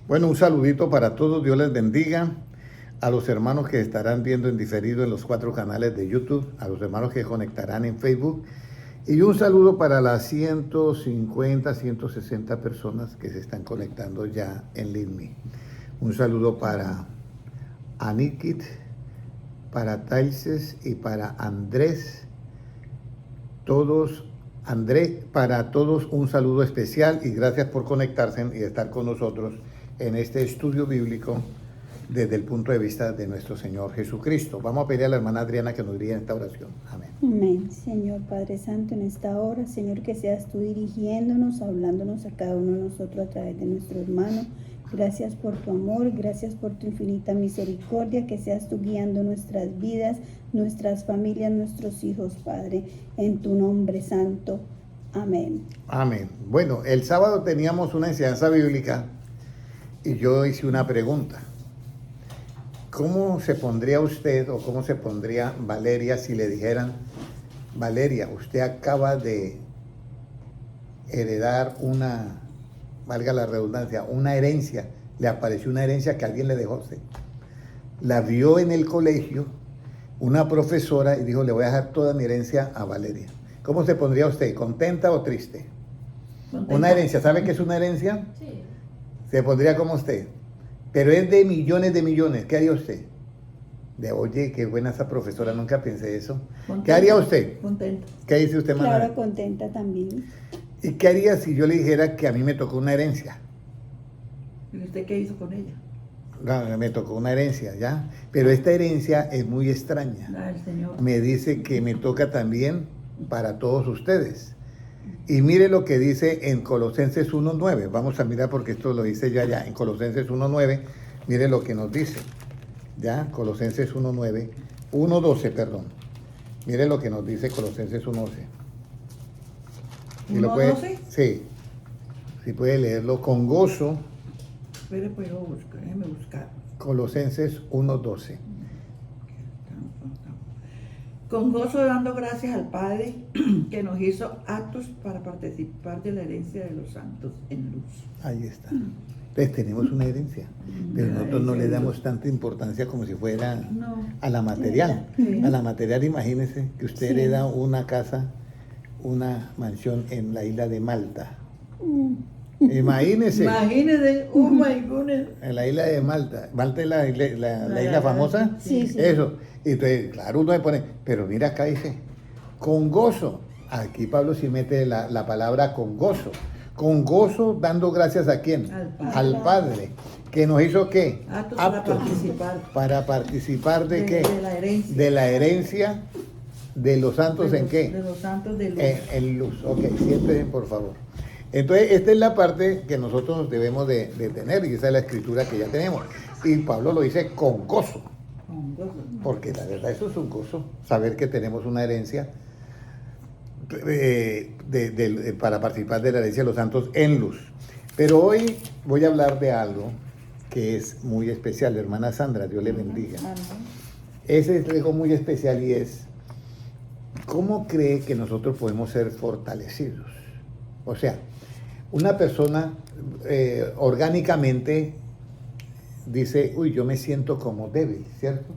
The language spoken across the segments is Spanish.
Bueno, un saludito para todos, Dios les bendiga. A los hermanos que estarán viendo en diferido en los 4 canales de YouTube, a los hermanos que conectarán en Facebook. Y un saludo para las 150, 160 personas que se están conectando ya en LinkedIn. Un saludo para Anikit, para Taises y para Andrés. Para todos un saludo especial y gracias por conectarse y estar con nosotros en este estudio bíblico desde el punto de vista de nuestro Señor Jesucristo. Vamos a pedir a la hermana Adriana que nos diga esta oración. Amén. Amén. Señor Padre Santo, en esta hora, Señor, que seas tú dirigiéndonos, hablándonos a cada uno de nosotros a través de nuestro hermano. Gracias por tu amor, gracias por tu infinita misericordia, que seas tú guiando nuestras vidas, nuestras familias, nuestros hijos, Padre, en tu nombre santo. Amén. Amén. Bueno, el sábado teníamos una enseñanza bíblica y yo hice una pregunta. ¿Cómo se pondría usted o cómo se pondría Valeria si le dijeran, Valeria, usted acaba de heredar una, valga la redundancia, una herencia, le apareció una herencia que alguien le dejó a usted? La vio en el colegio una profesora y dijo, le voy a dejar toda mi herencia a Valeria. ¿Cómo se pondría usted? ¿Contenta o triste? Contenta. Una herencia, ¿sabe qué es una herencia? Sí. Se pondría como usted. Pero es de millones. ¿Qué haría usted? Oye, qué buena esa profesora, nunca pensé eso. Contenta. ¿Qué haría usted? Contenta. ¿Qué dice usted, Manuel? Claro, contenta también. ¿Y qué haría si yo le dijera que a mí me tocó una herencia? ¿Y usted qué hizo con ella? No, me tocó una herencia, ¿ya? Pero esta herencia es muy extraña. El Señor. Me dice que me toca también para todos ustedes. Y mire lo que dice en Colosenses 1.9. Vamos a mirar porque esto lo dice ya en Colosenses 1.9. Mire lo que nos dice. Ya, Colosenses 1.9. 1.12, perdón. Mire lo que nos dice Colosenses 1.12. ¿Sí lo puede? Sí. Si puede leerlo con gozo. Espere, pues déjeme buscar. Colosenses 1.12. Con gozo dando gracias al Padre que nos hizo aptos para participar de la herencia de los santos en luz. Ahí está. Entonces tenemos una herencia, pero nosotros no le damos tanta importancia como si fuera a la material. A la material, imagínese que usted hereda una casa, una mansión en la isla de Malta. Imagínese. Oh my goodness. En la isla de Malta. Malta es la isla famosa. Sí. Eso. Entonces, claro, uno se pone, pero mira acá dice, con gozo. Aquí Pablo sí mete la palabra con gozo. Con gozo dando gracias a quién? Al Padre. Que nos hizo ¿qué? Aptos para participar de qué? De la herencia. De la herencia de los santos en qué? De los santos de luz. En luz. Ok, siéntense por favor. Entonces, esta es la parte que nosotros debemos de tener y esa es la escritura que ya tenemos. Y Pablo lo dice con gozo. Porque la verdad eso es un gozo, saber que tenemos una herencia para participar de la herencia de los santos en luz. Pero hoy voy a hablar de algo que es muy especial, hermana Sandra, Dios le bendiga. Ese es algo muy especial y es, ¿cómo cree que nosotros podemos ser fortalecidos? O sea, una persona orgánicamente dice, uy, yo me siento como débil, ¿cierto?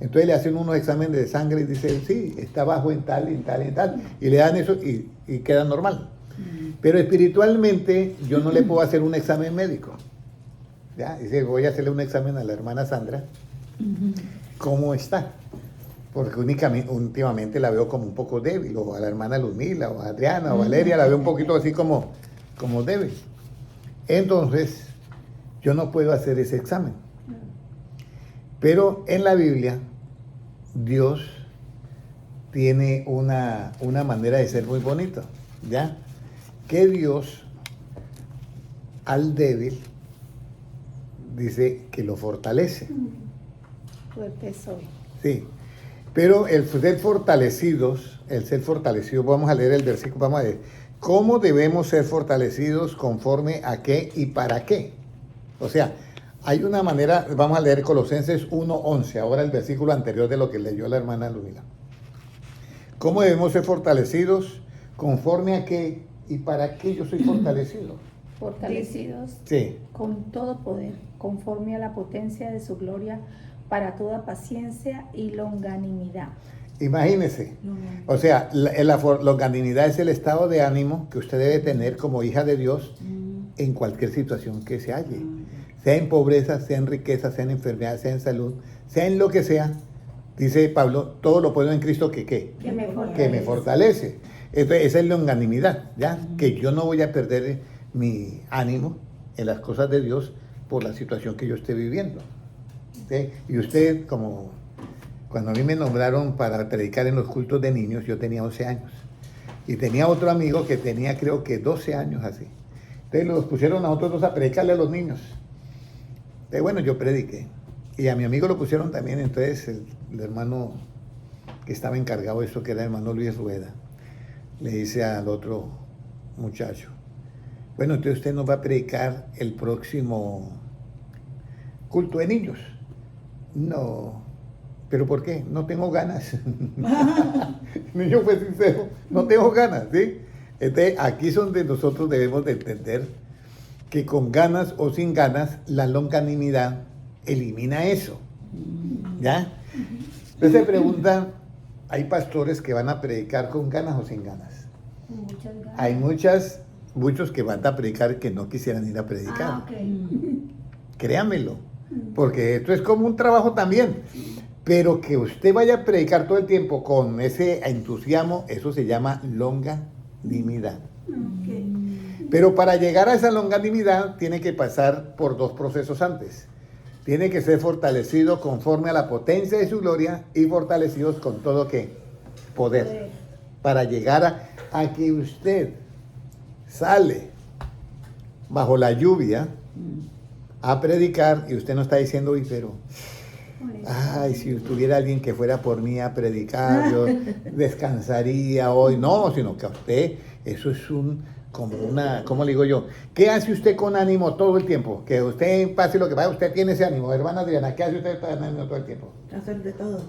Entonces le hacen unos exámenes de sangre y dice, sí, está bajo en tal, y le dan eso y queda normal. Pero espiritualmente yo no le puedo hacer un examen médico. ¿Ya? Dice, voy a hacerle un examen a la hermana Sandra, ¿cómo está? Porque últimamente la veo como un poco débil, o a la hermana Luzmila, o a Adriana, o Valeria, la veo un poquito así como débil. Entonces, yo no puedo hacer ese examen. Pero en la Biblia, Dios tiene una manera de ser muy bonita, ¿ya? Que Dios al débil dice que lo fortalece. Fuerte soy. Sí, pero el ser fortalecidos, vamos a leer el versículo, vamos a ver, ¿cómo debemos ser fortalecidos conforme a qué y para qué? O sea, hay una manera, vamos a leer Colosenses 1:11, ahora el versículo anterior de lo que leyó la hermana Lumila. ¿Cómo debemos ser fortalecidos? ¿Conforme a qué y para qué yo soy fortalecido? fortalecidos Sí. con todo poder, conforme a la potencia de su gloria, para toda paciencia y longanimidad. Imagínese. O sea, la longanimidad es el estado de ánimo que usted debe tener como hija de Dios en cualquier situación que se halle. Sea en pobreza, sea en riqueza, sea en enfermedad, sea en salud, sea en lo que sea. Dice Pablo, todo lo puedo en Cristo que me fortalece. Entonces, esa es longanimidad, ¿ya? Que yo no voy a perder mi ánimo en las cosas de Dios por la situación que yo esté viviendo. ¿Sí? Y usted, como cuando a mí me nombraron para predicar en los cultos de niños, yo tenía 11 años. Y tenía otro amigo que tenía, creo que 12 años así. Entonces los pusieron a otros dos a predicarle a los niños. Entonces, bueno, yo prediqué. Y a mi amigo lo pusieron también, entonces el hermano que estaba encargado de eso, que era el hermano Luis Rueda, le dice al otro muchacho, bueno, entonces usted nos va a predicar el próximo culto de niños. No, ¿pero por qué? No tengo ganas. El niño fue sincero, no tengo ganas, ¿sí? Entonces, aquí es donde nosotros debemos de entender que con ganas o sin ganas, la longanimidad elimina eso, ¿ya? Entonces se pregunta, ¿hay pastores que van a predicar con ganas o sin ganas? Muchas ganas. Hay muchos que van a predicar que no quisieran ir a predicar. Créamelo, porque esto es como un trabajo también. Pero que usted vaya a predicar todo el tiempo con ese entusiasmo, eso se llama longanimidad. Pero para llegar a esa longanimidad tiene que pasar por dos procesos antes. Tiene que ser fortalecido conforme a la potencia de su gloria y fortalecidos con todo ¿qué? Poder. Para llegar a que usted sale bajo la lluvia a predicar y usted no está diciendo, uy, pero ay, si tuviera alguien que fuera por mí a predicar, yo descansaría hoy. No, sino que a usted, eso es como una, ¿cómo le digo yo? ¿Qué hace usted con ánimo todo el tiempo? Que usted pase lo que vaya, usted tiene ese ánimo. Hermana Adriana, ¿qué hace usted con ánimo todo el tiempo? Hacer de todo.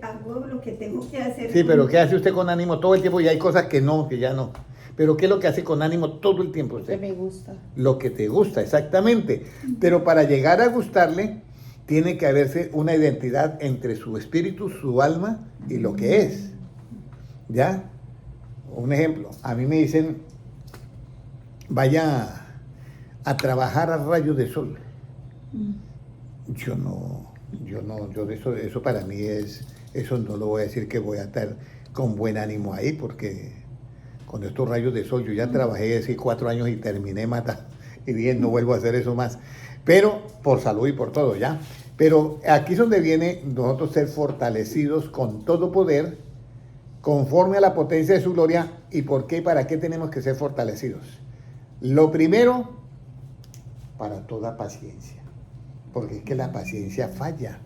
Hago lo que tengo que hacer. Sí, pero ¿qué hace usted con ánimo todo el tiempo? Y hay cosas que no, que ya no. Pero ¿qué es lo que hace con ánimo todo el tiempo usted? Que me gusta. Lo que te gusta, exactamente. Pero para llegar a gustarle, tiene que haberse una identidad entre su espíritu, su alma y lo que es. ¿Ya? Un ejemplo, a mí me dicen, vaya a trabajar a rayos de sol. Yo de eso para mí eso no lo voy a decir que voy a estar con buen ánimo ahí, porque con estos rayos de sol yo ya trabajé así 4 años y terminé matando y dije, no vuelvo a hacer eso más. Pero por salud y por todo, ¿ya? Pero aquí es donde viene nosotros ser fortalecidos con todo poder, conforme a la potencia de su gloria. ¿Y por qué y para qué tenemos que ser fortalecidos? Lo primero, para toda paciencia, porque es que la paciencia falla.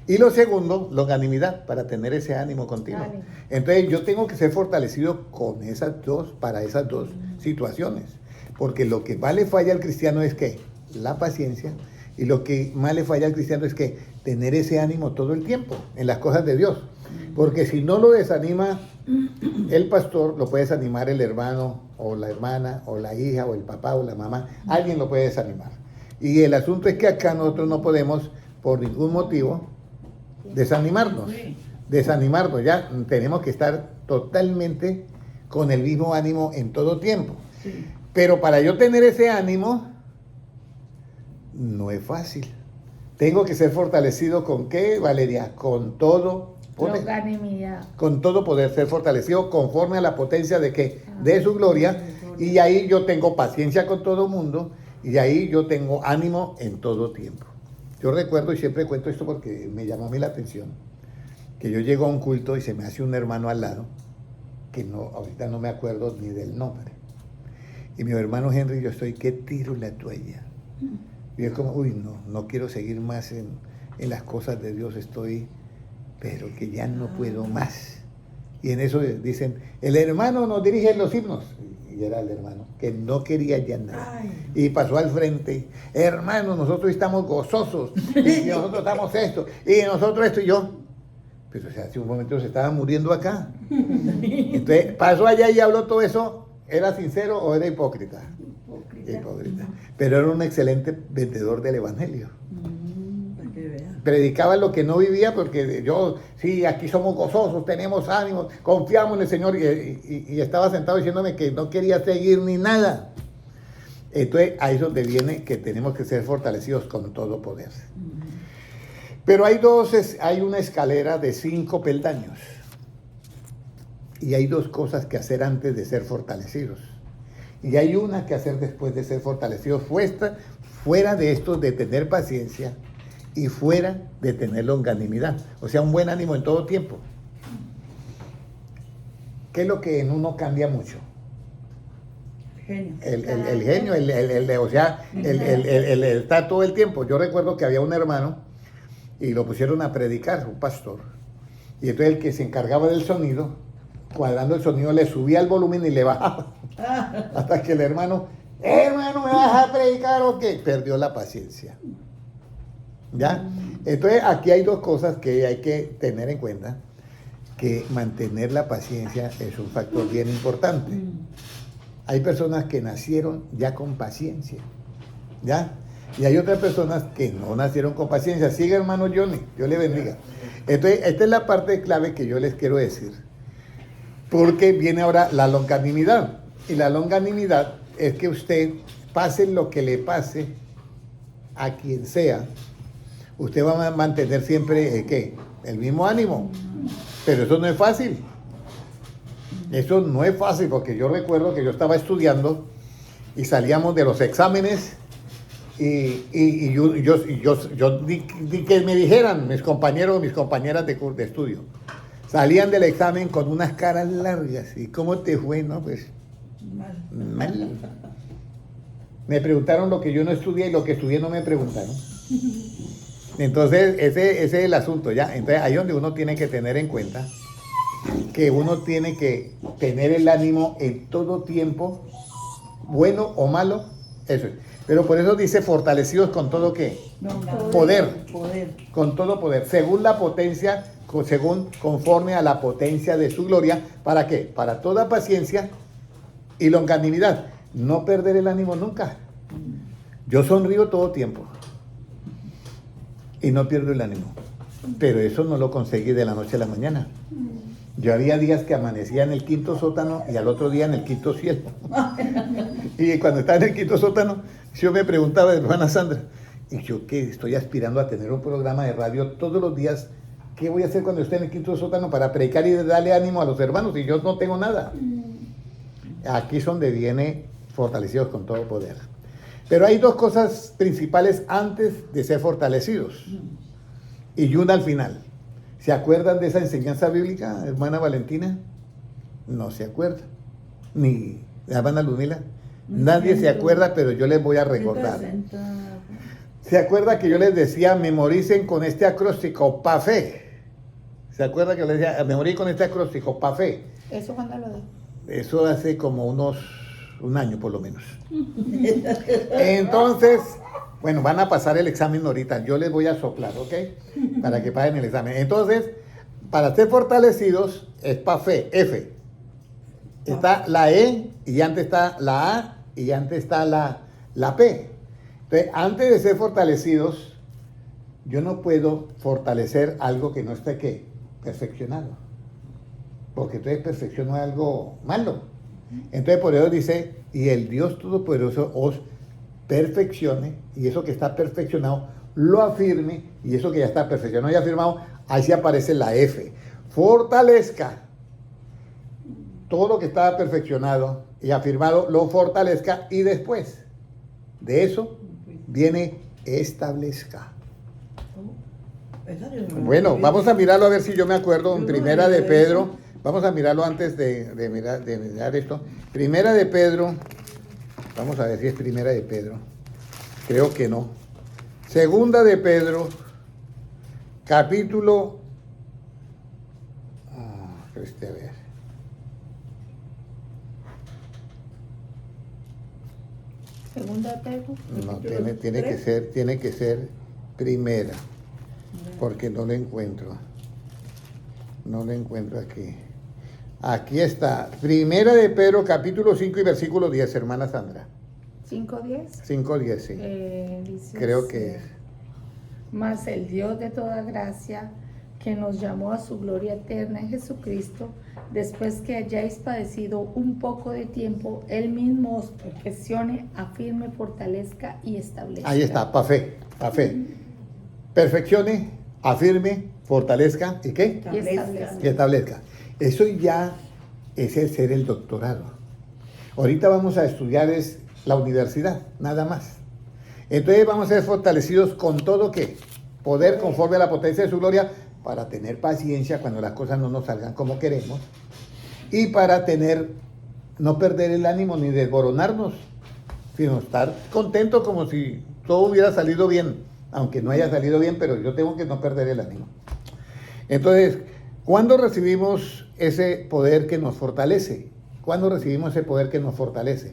Y lo segundo, longanimidad, para tener ese ánimo continuo. Ánimo. Entonces yo tengo que ser fortalecido con para esas dos situaciones, porque lo que más le falla al cristiano es que la paciencia, y lo que más le falla al cristiano es que tener ese ánimo todo el tiempo en las cosas de Dios, porque si no lo desanima el pastor, lo puede desanimar el hermano o la hermana o la hija o el papá o la mamá, alguien lo puede desanimar. Y el asunto es que acá nosotros no podemos por ningún motivo desanimarnos, ya tenemos que estar totalmente con el mismo ánimo en todo tiempo. Pero para yo tener ese ánimo no es fácil. Tengo que ser fortalecido ¿con qué, Valeria? Con todo poder. Longanimidad. Con todo poder, ser fortalecido conforme a la potencia de que de su gloria, y ahí yo tengo paciencia con todo mundo, y ahí yo tengo ánimo en todo tiempo. Yo recuerdo, y siempre cuento esto porque me llamó a mí la atención, que yo llego a un culto y se me hace un hermano al lado, que no, ahorita no me acuerdo ni del nombre. Y mi hermano Henry, yo estoy, ¿qué tiro la toalla? Y es como, uy, no quiero seguir más en las cosas de Dios, estoy, pero que ya no puedo más. Y en eso dicen, el hermano nos dirige los himnos. Y era el hermano, que no quería ya nada. Y pasó al frente, hermano, nosotros estamos gozosos, y nosotros estamos esto, y nosotros esto, y yo. Pero o sea, hace un momento se estaba muriendo acá. Entonces pasó allá y habló todo eso, ¿era sincero o era hipócrita? hipócrita. Pero era un excelente vendedor del evangelio. Para que vean. Predicaba lo que no vivía, porque yo, sí, aquí somos gozosos, tenemos ánimo, confiamos en el Señor, y estaba sentado diciéndome que no quería seguir ni nada. Entonces ahí es donde viene que tenemos que ser fortalecidos con todo poder. Pero hay una escalera de 5 peldaños. Y hay 2 cosas que hacer antes de ser fortalecidos. Y hay una que hacer después de ser fortalecidos, fuera de esto de tener paciencia y fuera de tener longanimidad. O sea, un buen ánimo en todo tiempo. ¿Qué es lo que en uno cambia mucho? Genio. El genio, o sea, el está todo el tiempo. Yo recuerdo que había un hermano y lo pusieron a predicar, un pastor. Y entonces el que se encargaba del sonido, cuadrando el sonido, le subía el volumen y le bajaba. Hasta que el hermano, hermano, ¿me vas a predicar o qué? Perdió la paciencia. ¿Ya? Entonces aquí hay 2 cosas que hay que tener en cuenta. Que mantener la paciencia es un factor bien importante. Hay personas que nacieron ya con paciencia, ¿ya? Y hay otras personas que no nacieron con paciencia. Sigue, hermano Johnny, Dios le bendiga. Entonces, esta es la parte clave que yo les quiero decir. Porque viene ahora la longanimidad. Y la longanimidad es que usted, pase lo que le pase a quien sea, usted va a mantener siempre, ¿qué? El mismo ánimo. Pero eso no es fácil. Eso no es fácil, porque yo recuerdo que yo estaba estudiando y salíamos de los exámenes y yo di que me dijeran mis compañeros, mis compañeras de estudio. Salían del examen con unas caras largas. ¿Y cómo te fue? No, pues mal. Me preguntaron lo que yo no estudié y lo que estudié no me preguntaron. Entonces, ese es el asunto, ¿ya? Entonces, ahí es donde uno tiene que tener en cuenta que uno tiene que tener el ánimo en todo tiempo, bueno o malo, eso es. Pero por eso dice fortalecidos con todo ¿qué? Poder. Con todo poder, según la potencia, conforme a la potencia de su gloria. ¿Para qué? Para toda paciencia y longanimidad. No perder el ánimo nunca. Yo sonrío todo tiempo y no pierdo el ánimo, pero eso no lo conseguí de la noche a la mañana. Yo había días que amanecía en el 5º sótano y al otro día en el 5º cielo. Y cuando estaba en el 5º sótano, yo me preguntaba, hermana Sandra, y yo que estoy aspirando a tener un programa de radio todos los días, ¿qué voy a hacer cuando esté en el 5º sótano para predicar y darle ánimo a los hermanos si yo no tengo nada? Aquí es donde viene fortalecidos con todo poder. Pero hay 2 cosas principales antes de ser fortalecidos y una al final. ¿Se acuerdan de esa enseñanza bíblica, hermana Valentina? No se acuerda. Ni hermana Ludmila. Nadie se acuerda, pero yo les voy a recordar. ¿Se acuerda que yo les decía, memoricen con este acróstico, pa' fe? ¿Se acuerda que yo les decía, memoricen con este acróstico, pa' fe? ¿Eso cuándo lo dijo? Eso hace como un año por lo menos. Entonces, bueno, van a pasar el examen ahorita. Yo les voy a soplar, ¿ok? Para que paguen el examen. Entonces, para ser fortalecidos, es pa' fe, F. Está la E, y antes está la A, y antes está la P. Entonces, antes de ser fortalecidos, yo no puedo fortalecer algo que no esté, ¿qué? Perfeccionado. Porque entonces perfecciono algo malo. Entonces, por eso dice, y el Dios Todopoderoso os perfeccione, y eso que está perfeccionado lo afirme, y eso que ya está perfeccionado y afirmado, ahí sí aparece la F. Fortalezca todo lo que está perfeccionado y afirmado, lo fortalezca, y después de eso viene establezca. Bueno, vamos a mirarlo a ver si yo me acuerdo en Primera de Pedro. Vamos a mirarlo antes de mirar esto. Primera de Pedro. Vamos a ver si es Primera de Pedro. Creo que no. Segunda de Pedro, capítulo... a ver. Segunda de Pedro. No, tiene que ser Primera, porque no lo encuentro. No lo encuentro aquí. Aquí está. Primera de Pedro, capítulo 5 y versículo 10, hermana Sandra. 5:10. 5:10, sí. Dice Creo así: que es. Mas el Dios de toda gracia, que nos llamó a su gloria eterna en Jesucristo, después que hayáis padecido un poco de tiempo, Él mismo os perfeccione, afirme, fortalezca y establezca. Ahí está, pa' fe, pa' fe. Perfeccione, afirme, fortalezca, ¿y qué? Y establezca. Y establezca. Eso ya es el ser el doctorado. Ahorita vamos a estudiar es la universidad, nada más. Entonces vamos a ser fortalecidos con todo que poder conforme a la potencia de su gloria, para tener paciencia cuando las cosas no nos salgan como queremos, y para no perder el ánimo ni desboronarnos, sino estar contento como si todo hubiera salido bien, aunque no haya salido bien, pero yo tengo que no perder el ánimo. Entonces, ¿cuándo recibimos ese poder que nos fortalece? ¿Cuándo recibimos ese poder que nos fortalece?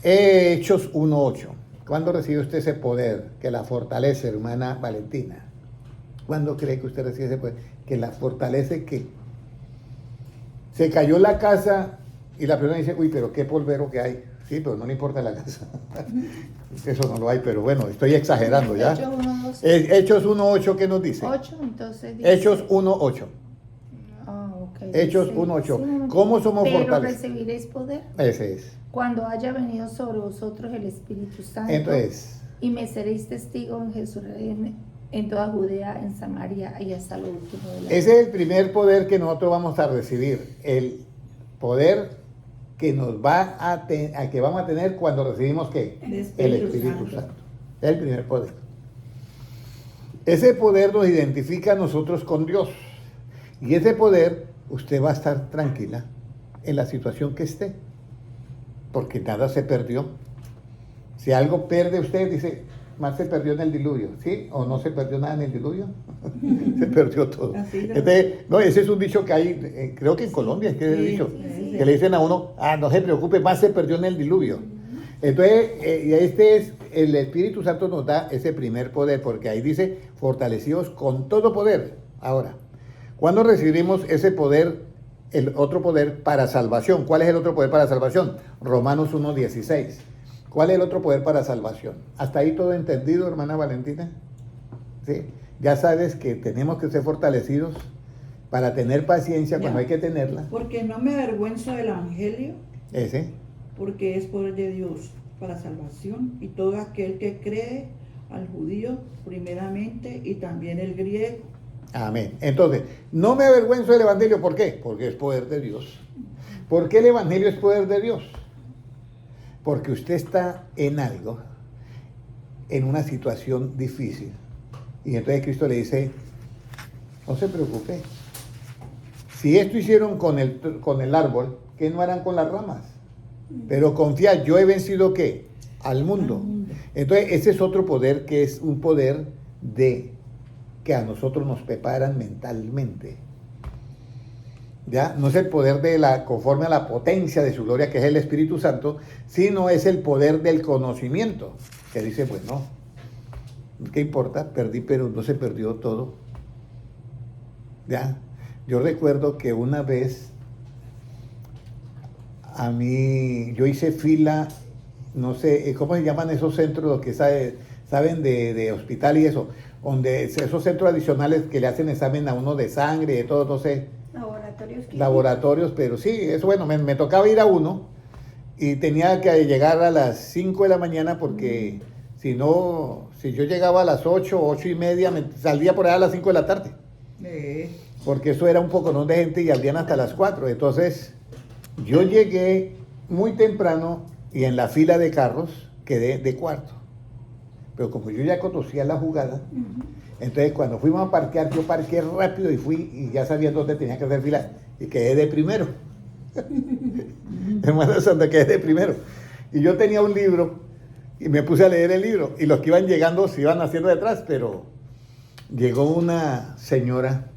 Hechos 1:8. ¿Cuándo recibe usted ese poder que la fortalece, hermana Valentina? ¿Cuándo cree que usted recibe ese poder que la fortalece? ¿Qué? Se cayó la casa y la persona dice, uy, pero qué polvero que hay. Sí, pero no le importa la casa. Eso no lo hay, pero bueno, estoy exagerando ya. Hechos 1:8, ¿qué nos dice? 8, entonces dice. Hechos 1:8. Hechos Dice, 1:8. ¿Cómo somos pero fortalecidos? recibiréis poder Ese es. cuando haya venido sobre vosotros el Espíritu Santo. Entonces, Y me seréis testigo en Jerusalén, en toda Judea, en Samaria y hasta lo último de la ese es el primer poder que nosotros vamos a recibir. El poder que nos que vamos a tener cuando recibimos ¿qué? El Espíritu Santo. Es el primer poder. Ese poder nos identifica a nosotros con Dios. Y ese poder, usted va a estar tranquila en la situación que esté. Porque nada se perdió. Si algo pierde usted, dice, más se perdió en el diluvio, ¿sí? ¿O no se perdió nada en el diluvio? Se perdió todo. No, ese es un dicho que hay, creo que en Colombia es que es el dicho, que le dicen a uno, no se preocupe, más se perdió en el diluvio. Entonces, el Espíritu Santo nos da ese primer poder, porque ahí dice, fortalecidos con todo poder. Ahora, ¿cuándo recibimos ese poder, el otro poder para salvación? ¿Cuál es el otro poder para salvación? Romanos 1:16. ¿Cuál es el otro poder para salvación? ¿Hasta ahí todo entendido, hermana Valentina? ¿Sí? Ya sabes que tenemos que ser fortalecidos para tener paciencia cuando hay que tenerla. Porque no me avergüenzo del Evangelio, Ese. porque es poder de Dios para salvación, y todo aquel que cree, al judío primeramente y también el griego. Amén. Entonces, no me avergüenzo del Evangelio. ¿Por qué? Porque es poder de Dios. ¿Por qué el Evangelio es poder de Dios? Porque usted está en algo, en una situación difícil. Y entonces Cristo le dice, no se preocupe. Si esto hicieron con el árbol, ¿qué no harán con las ramas? Pero confía, yo he vencido ¿qué? Al mundo. Entonces ese es otro poder, que es un poder que a nosotros nos preparan mentalmente. ¿Ya? No es el poder conforme a la potencia de su gloria, que es el Espíritu Santo, sino es el poder del conocimiento, que dice, pues no, ¿qué importa? Perdí, pero no se perdió todo. ¿Ya? Yo recuerdo que una vez yo hice fila, no sé, ¿cómo se llaman esos centros los que saben de hospital y eso? Donde esos centros adicionales que le hacen examen a uno de sangre y de todo, no sé. Laboratorios, pero sí, eso bueno, me tocaba ir a uno y tenía que llegar a las 5 de la mañana porque si yo llegaba a las 8:30, me salía por allá a las 5 de la tarde. Porque eso era un poco de gente y salían hasta las 4. Entonces, yo llegué muy temprano y en la fila de carros quedé de cuarto. Pero como yo ya conocía la jugada, entonces cuando fuimos a parquear, yo parqué rápido y fui y ya sabía dónde tenía que hacer fila y quedé de primero. Hermano Santa, quedé de primero. Y yo tenía un libro y me puse a leer el libro y los que iban llegando se iban haciendo detrás, pero llegó una señora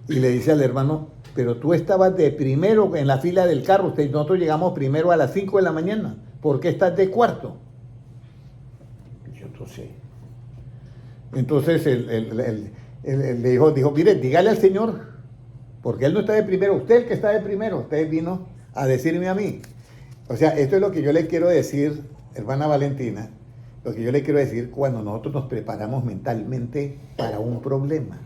y le dice al hermano, pero tú estabas de primero en la fila del carro, nosotros llegamos primero a las 5 de la mañana, ¿por qué estás de cuarto? Yo no sé. Entonces él le dijo, mire, dígale al Señor, porque Él no está de primero, usted el que está de primero, usted vino a decirme a mí. O sea, esto es lo que yo le quiero decir hermana Valentina, lo que yo le quiero decir, cuando nosotros nos preparamos mentalmente para un problema,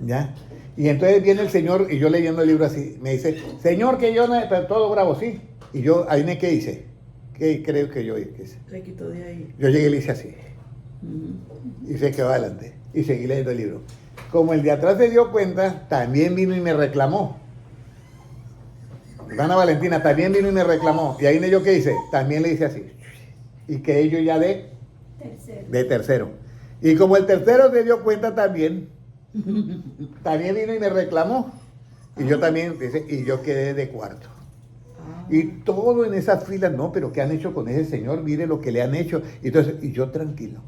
¿ya? Y entonces viene el Señor, y yo leyendo el libro así, me dice, Señor, que yo no, pero todo bravo, sí. Y yo, ahí me, ¿qué hice? ¿Qué creo que yo hice? Se quitó de ahí. Yo llegué y le hice así, Ujú. y se quedó adelante, y seguí leyendo el libro. Como el de atrás se dio cuenta, también vino y me reclamó. Hermana Valentina también vino y me reclamó. Y ahí yo, ¿qué hice? También le hice así. Y quedé yo ya de tercero. Y como el tercero se dio cuenta también vino y me reclamó. Y yo también, y yo quedé de cuarto. Ah. Y todo en esas filas, no, pero ¿qué han hecho con ese señor? Mire lo que le han hecho. Entonces, y yo tranquilo.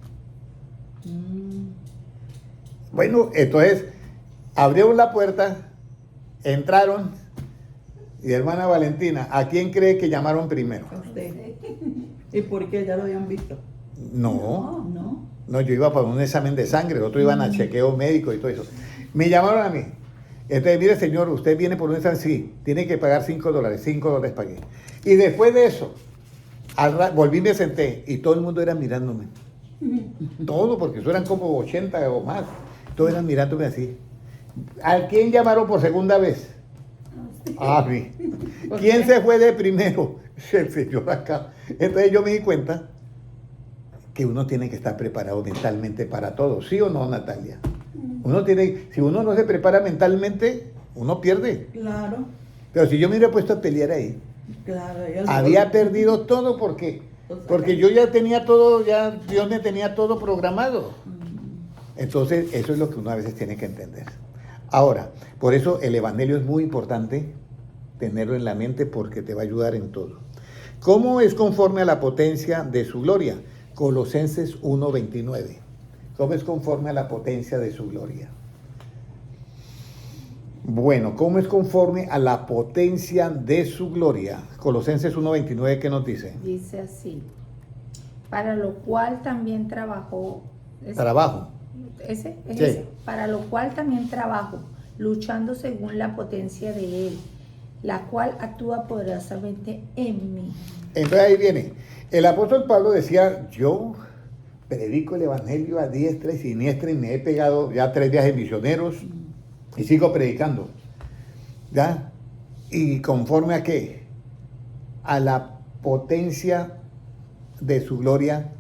Bueno, entonces abrieron la puerta, entraron, y hermana Valentina, ¿a quién cree que llamaron primero? A usted. ¿Y por qué? ¿Ya lo habían visto? No, No. yo iba para un examen de sangre, otros iban a chequeo médico y todo eso. Me llamaron a mí. Entonces, mire señor, usted viene por un examen, sí, tiene que pagar $5, $5 pagué. Y después de eso, volví y me senté, y todo el mundo era mirándome. Todo, porque eso eran como 80 o más. Todos eran mirándome así. ¿A quién llamaron por segunda vez? A mí. ¿Por ¿Quién qué? se fue de primero? El señor acá. Entonces yo me di cuenta que uno tiene que estar preparado mentalmente para todo. ¿Sí o no, Natalia? Uno tiene, si uno no se prepara mentalmente, uno pierde. Claro, Pero si yo me hubiera puesto a pelear ahí, claro. había perdido todo porque yo ya tenía todo, ya Dios me tenía todo programado. Entonces, eso es lo que uno a veces tiene que entender. Ahora, por eso el Evangelio es muy importante tenerlo en la mente porque te va a ayudar en todo. ¿Cómo es conforme a la potencia de su gloria? Colosenses 1:29. ¿Cómo es conforme a la potencia de su gloria? Bueno, ¿cómo es conforme a la potencia de su gloria? Colosenses 1:29, ¿qué nos dice? Dice así, para lo cual también trabajó. Trabajo. Ese es Sí. ese. Para lo cual también trabajo, luchando según la potencia de Él, la cual actúa poderosamente en mí. Entonces ahí viene. El apóstol Pablo decía, yo predico el Evangelio a diestra y siniestra y me he pegado ya 3 viajes misioneros y sigo predicando. ¿Ya? ¿Y conforme a qué? A la potencia de su gloria.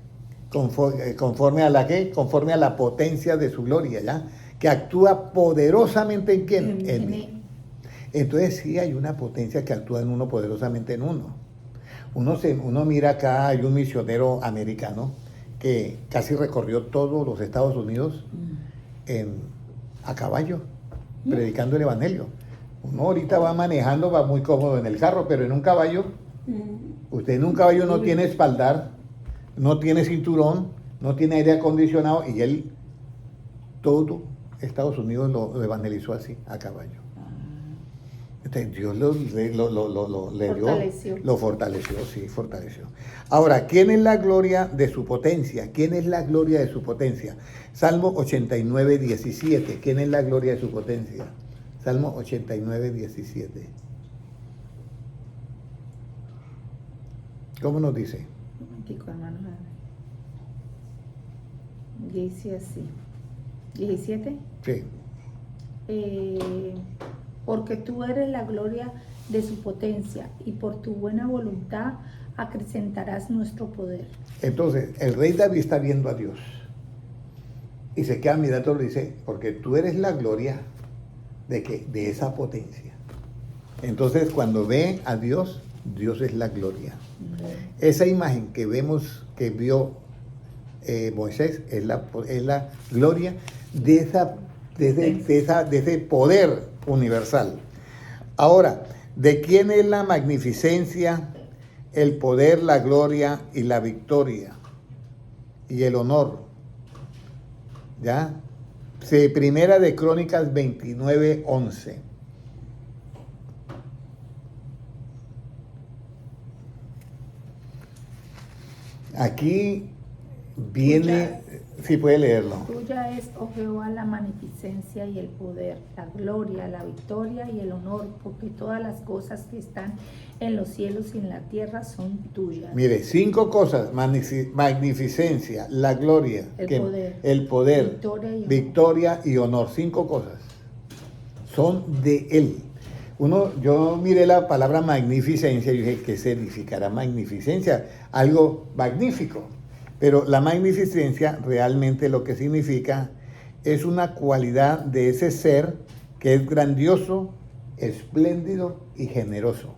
¿Conforme a la qué? Conforme a la potencia de su gloria, ¿ya? Que actúa poderosamente en quién? En mí. Entonces sí hay una potencia que actúa en uno poderosamente en uno. Uno mira acá, hay un misionero americano que casi recorrió todos los Estados Unidos a caballo, predicando el Evangelio. Uno ahorita va manejando, va muy cómodo en el carro, pero en un caballo, usted en un caballo no tiene espaldar, no tiene cinturón, no tiene aire acondicionado, y él todo Estados Unidos lo evangelizó así, a caballo. Entonces, Dios le Fortaleció. lo fortaleció, sí, fortaleció. Ahora, ¿quién es la gloria de su potencia? ¿Quién es la gloria de su potencia? Salmo 89, 17. ¿Quién es la gloria de su potencia? Salmo 89, 17. ¿Cómo nos dice? Aquí con hermanos. Dice así. 17. Sí. Porque tú eres la gloria de su potencia y por tu buena voluntad acrecentarás nuestro poder. Entonces, el rey David está viendo a Dios y se queda mirando y dice, porque tú eres la gloria de ¿qué? De esa potencia. Entonces, cuando ve a Dios, Dios es la gloria. Esa imagen que vemos, que vio Moisés, es la gloria de ese poder universal. Ahora, ¿de quién es la magnificencia, el poder, la gloria y la victoria y el honor? ¿Ya? Sí, Primera de Crónicas 29, 11. Aquí viene, sí puede leerlo. Tuya es, oh Jehová, la magnificencia y el poder, la gloria, la victoria y el honor, porque todas las cosas que están en los cielos y en la tierra son tuyas. Mire, 5 cosas: magnificencia, la gloria, el poder, victoria y honor. 5 cosas son de Él. Yo miré la palabra magnificencia y dije, ¿qué significará magnificencia? Algo magnífico. Pero la magnificencia realmente lo que significa es una cualidad de ese ser que es grandioso, espléndido y generoso.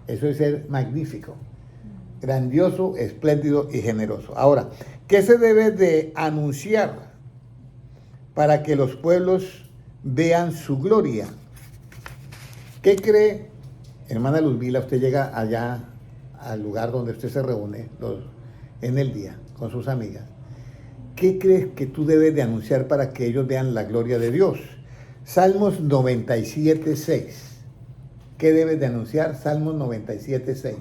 Eso es ser magnífico. Grandioso, espléndido y generoso. Ahora, ¿qué se debe de anunciar para que los pueblos vean su gloria? ¿Qué cree, hermana Luzmila? Usted llega allá al lugar donde usted se reúne en el día con sus amigas. ¿Qué crees que tú debes de anunciar para que ellos vean la gloria de Dios? Salmos 97:6. ¿Qué debes de anunciar? Salmos 97:6.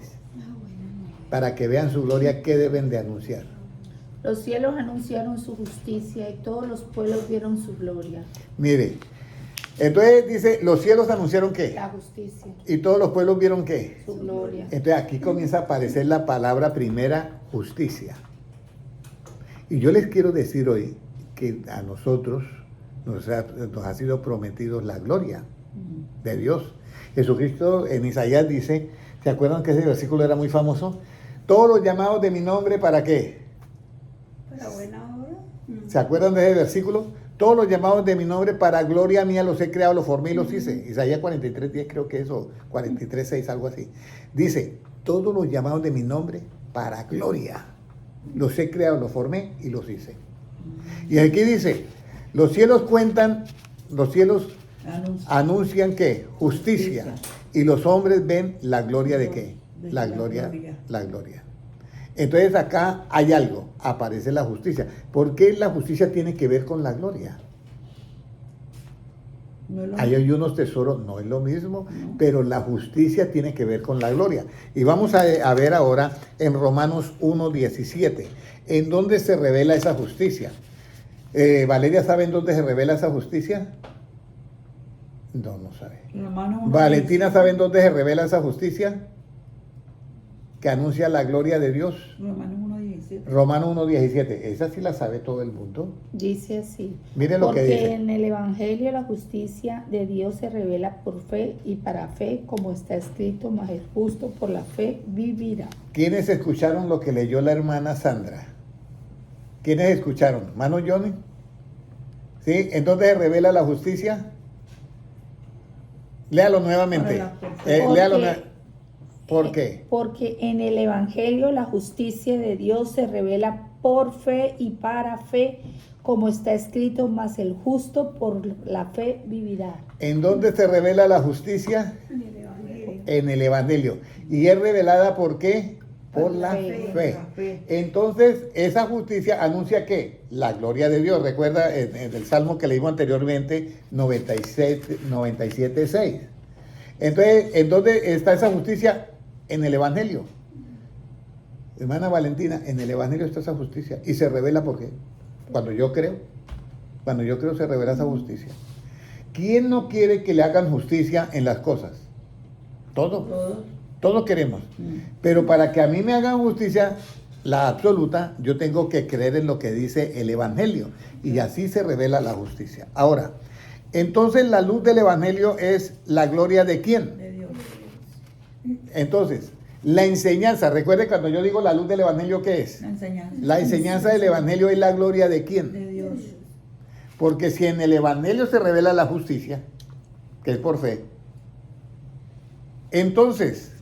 Para que vean su gloria, ¿qué deben de anunciar? Los cielos anunciaron su justicia y todos los pueblos vieron su gloria. Mire, entonces dice, los cielos anunciaron ¿qué? La justicia. Y todos los pueblos vieron ¿qué? Su gloria. Entonces aquí comienza a aparecer la palabra primera, justicia. Y yo les quiero decir hoy que a nosotros nos ha sido prometido la gloria de Dios. Jesucristo en Isaías dice, ¿se acuerdan que ese versículo era muy famoso? Todos los llamados de mi nombre, ¿para qué? Para buena obra. ¿Se acuerdan de ese versículo? Todos los llamados de mi nombre, para gloria mía los he creado, los formé y los hice. Isaías 43:10 creo que es, o 43:6, algo así. Dice, todos los llamados de mi nombre, para gloria. Los he creado, los formé y los hice. Y aquí dice, los cielos anuncian ¿qué? Justicia. Y los hombres ven la gloria de ¿qué? La gloria. Entonces acá hay algo, aparece la justicia. ¿Por qué la justicia tiene que ver con la gloria? Ahí hay unos tesoros, no es lo mismo, pero la justicia tiene que ver con la gloria. Y vamos a ver ahora en Romanos 1:17, ¿en dónde se revela esa justicia? ¿Valeria sabe en dónde se revela esa justicia? No sabe. ¿Valentina sabe en dónde se revela esa justicia? Que anuncia la gloria de Dios. Romanos 1:17. Esa sí la sabe todo el mundo. Dice así. Miren lo que dice. Porque en el Evangelio la justicia de Dios se revela por fe y para fe, como está escrito, mas el justo por la fe vivirá. ¿Quiénes escucharon lo que leyó la hermana Sandra? ¿Quiénes escucharon? ¿Mano Johnny? ¿Sí? ¿En dónde se revela la justicia? Léalo nuevamente. Léalo nuevamente. ¿Por qué? Porque en el Evangelio la justicia de Dios se revela por fe y para fe, como está escrito, mas el justo por la fe vivirá. ¿En dónde se revela la justicia? En el Evangelio. ¿Y es revelada por qué? Por la fe. Entonces, esa justicia anuncia ¿qué? La gloria de Dios. Recuerda en el Salmo que leímos anteriormente, 97:6. Entonces, ¿en dónde está esa justicia? En el Evangelio. Hermana Valentina, en el Evangelio está esa justicia. ¿Y se revela por qué? Cuando yo creo se revela esa justicia. ¿Quién no quiere que le hagan justicia en las cosas? Todos queremos. Pero para que a mí me hagan justicia, la absoluta, yo tengo que creer en lo que dice el Evangelio. Y así se revela la justicia. Ahora, entonces la luz del Evangelio es la gloria ¿de quién? De Dios. Entonces, la enseñanza, recuerde cuando yo digo la luz del Evangelio, ¿qué es? La enseñanza del Evangelio es la gloria ¿de quién? De Dios. Porque si en el Evangelio se revela la justicia, que es por fe, entonces,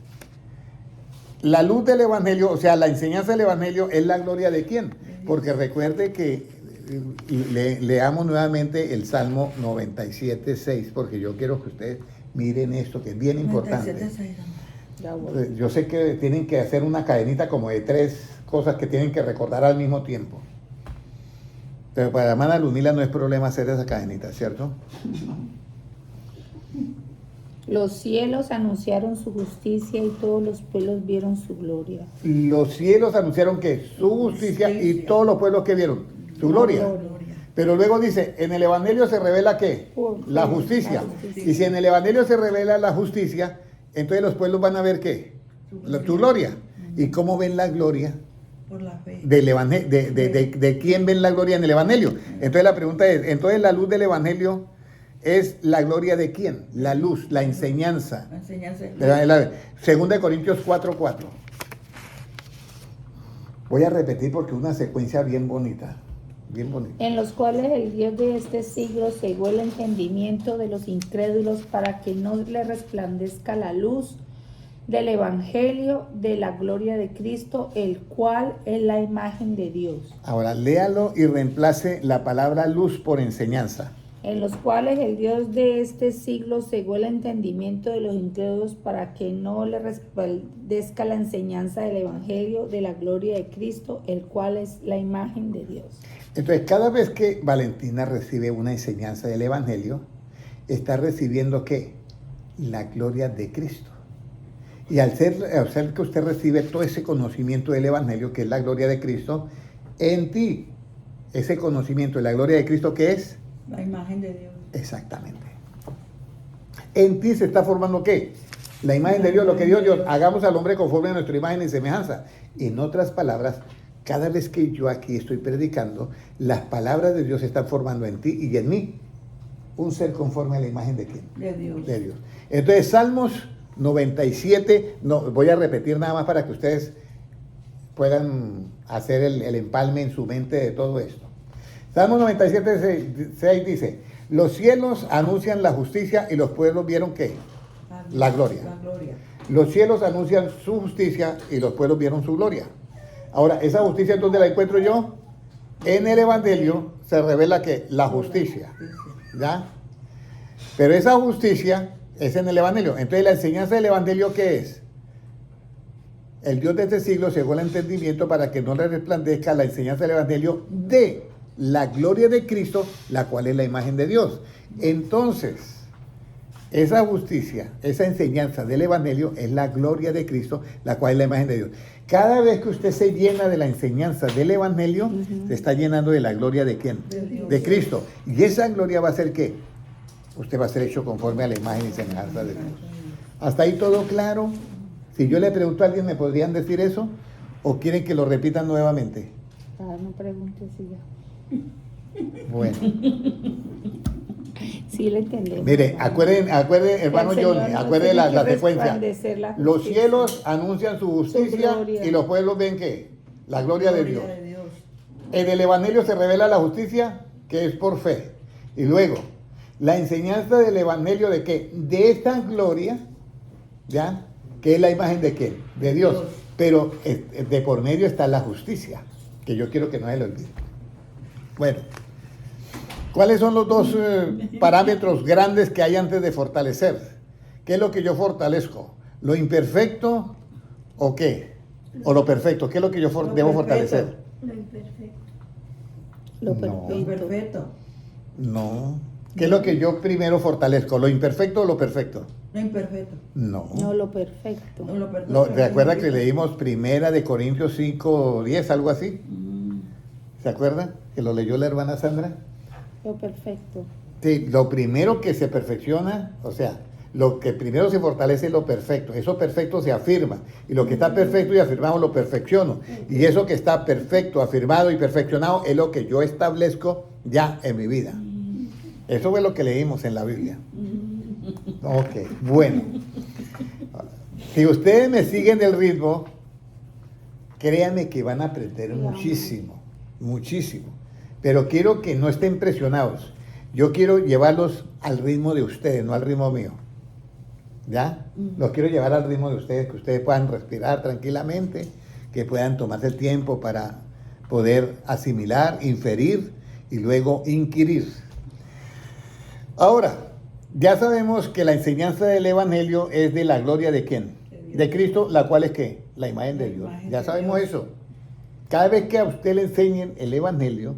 la luz del Evangelio, o sea, la enseñanza del Evangelio es la gloria ¿de quién? Porque recuerde que leamos nuevamente el Salmo 97:6, porque yo quiero que ustedes miren esto, que es bien importante. 97:6. Yo sé que tienen que hacer una cadenita como de 3 cosas que tienen que recordar al mismo tiempo. Pero para la hermana Luzmila no es problema hacer esa cadenita, ¿cierto? Los cielos anunciaron su justicia y todos los pueblos vieron su gloria. Los cielos anunciaron que su justicia y todos los pueblos que vieron su gloria. Pero luego dice, en el Evangelio se revela ¿qué? La justicia. Y si en el Evangelio se revela la justicia, entonces los pueblos van a ver ¿qué? Tu gloria. ¿Y cómo ven la gloria? Por la fe. Del evangelio, de quién ven la gloria en el Evangelio. Entonces la pregunta es, entonces la luz del Evangelio es la gloria de quién? La luz, la enseñanza. La enseñanza. Segunda de Corintios 4:4. Voy a repetir porque es una secuencia bien bonita. Bien bonita. En los cuales el Dios de este siglo cegó el entendimiento de los incrédulos para que no le resplandezca la luz del Evangelio de la gloria de Cristo, el cual es la imagen de Dios. Ahora, léalo y reemplace la palabra luz por enseñanza. En los cuales el Dios de este siglo cegó el entendimiento de los incrédulos para que no le resplandezca la enseñanza del Evangelio de la gloria de Cristo, el cual es la imagen de Dios. Entonces, cada vez que Valentina recibe una enseñanza del Evangelio, está recibiendo ¿qué? La gloria de Cristo. Y al ser que usted recibe todo ese conocimiento del Evangelio, que es la gloria de Cristo, en ti, ese conocimiento de la gloria de Cristo, ¿qué es? La imagen de Dios. Exactamente. En ti se está formando ¿qué? La imagen de Dios, lo que Dios, hagamos al hombre conforme a nuestra imagen y semejanza. En otras palabras, cada vez que yo aquí estoy predicando, las palabras de Dios se están formando en ti y en mí. Un ser conforme a la imagen de ¿quién? De Dios. De Dios. Entonces, Salmos 97, no, voy a repetir nada más para que ustedes puedan hacer el empalme en su mente de todo esto. Salmos 97, 6 dice, los cielos anuncian la justicia y los pueblos vieron ¿qué? La gloria. La gloria. Los cielos anuncian su justicia y los pueblos vieron su gloria. Ahora, ¿esa justicia dónde la encuentro yo? En el Evangelio se revela que la justicia, ¿ya? Pero esa justicia es en el Evangelio. Entonces, la enseñanza del Evangelio, ¿qué es? El Dios de este siglo cegó el entendimiento para que no le resplandezca la enseñanza del Evangelio de la gloria de Cristo, la cual es la imagen de Dios. Entonces, esa justicia, esa enseñanza del Evangelio es la gloria de Cristo, la cual es la imagen de Dios. Cada vez que usted se llena de la enseñanza del Evangelio, se está llenando de la gloria de ¿quién? De Cristo. Y esa gloria va a ser ¿qué? Usted va a ser hecho conforme a la imagen y semejanza de Dios. ¿Hasta ahí todo claro? Si yo le pregunto a alguien, ¿me podrían decir eso? ¿O quieren que lo repitan nuevamente? No preguntes si ya. Bueno. Sí, le entendemos. Mire, acuerden, hermano Johnny, acuerden la secuencia. Los cielos anuncian su justicia y los pueblos ven ¿qué? La gloria de Dios. En el Evangelio se revela la justicia, que es por fe. Y luego, la enseñanza del Evangelio de qué? De esta gloria, ¿ya? Que es la imagen de qué? De Dios. Pero de por medio está la justicia, que yo quiero que no se lo olvide. Bueno, ¿cuáles son los dos parámetros grandes que hay antes de fortalecer? ¿Qué es lo que yo fortalezco? ¿Lo imperfecto o qué? ¿O lo perfecto? ¿Qué es lo que yo debo fortalecer? Lo imperfecto. Lo No. Lo imperfecto. No. ¿Qué es lo que yo primero fortalezco? ¿Lo imperfecto o lo perfecto? Lo imperfecto. No. No, lo perfecto. No, lo perfecto. ¿Te acuerdas que leímos primera de Corintios 5:10, algo así? ¿Se acuerda? Que lo leyó la hermana Sandra. Lo perfecto. Sí, lo primero que se perfecciona, o sea, lo que primero se fortalece es lo perfecto. Eso perfecto se afirma. Y lo que está perfecto y afirmado lo perfecciono. Y eso que está perfecto, afirmado y perfeccionado es lo que yo establezco ya en mi vida. Eso fue lo que leímos en la Biblia. Ok, bueno. Si ustedes me siguen el ritmo, créanme que van a aprender muchísimo, muchísimo. Pero quiero que no estén presionados. Yo quiero llevarlos al ritmo de ustedes, no al ritmo mío. ¿Ya? Los quiero llevar al ritmo de ustedes, que ustedes puedan respirar tranquilamente, que puedan tomarse el tiempo para poder asimilar, inferir y luego inquirir. Ahora, ya sabemos que la enseñanza del Evangelio es de la gloria de ¿quién? De Cristo, la cual es ¿qué? La imagen de Dios. Ya sabemos eso. Cada vez que a usted le enseñen el Evangelio,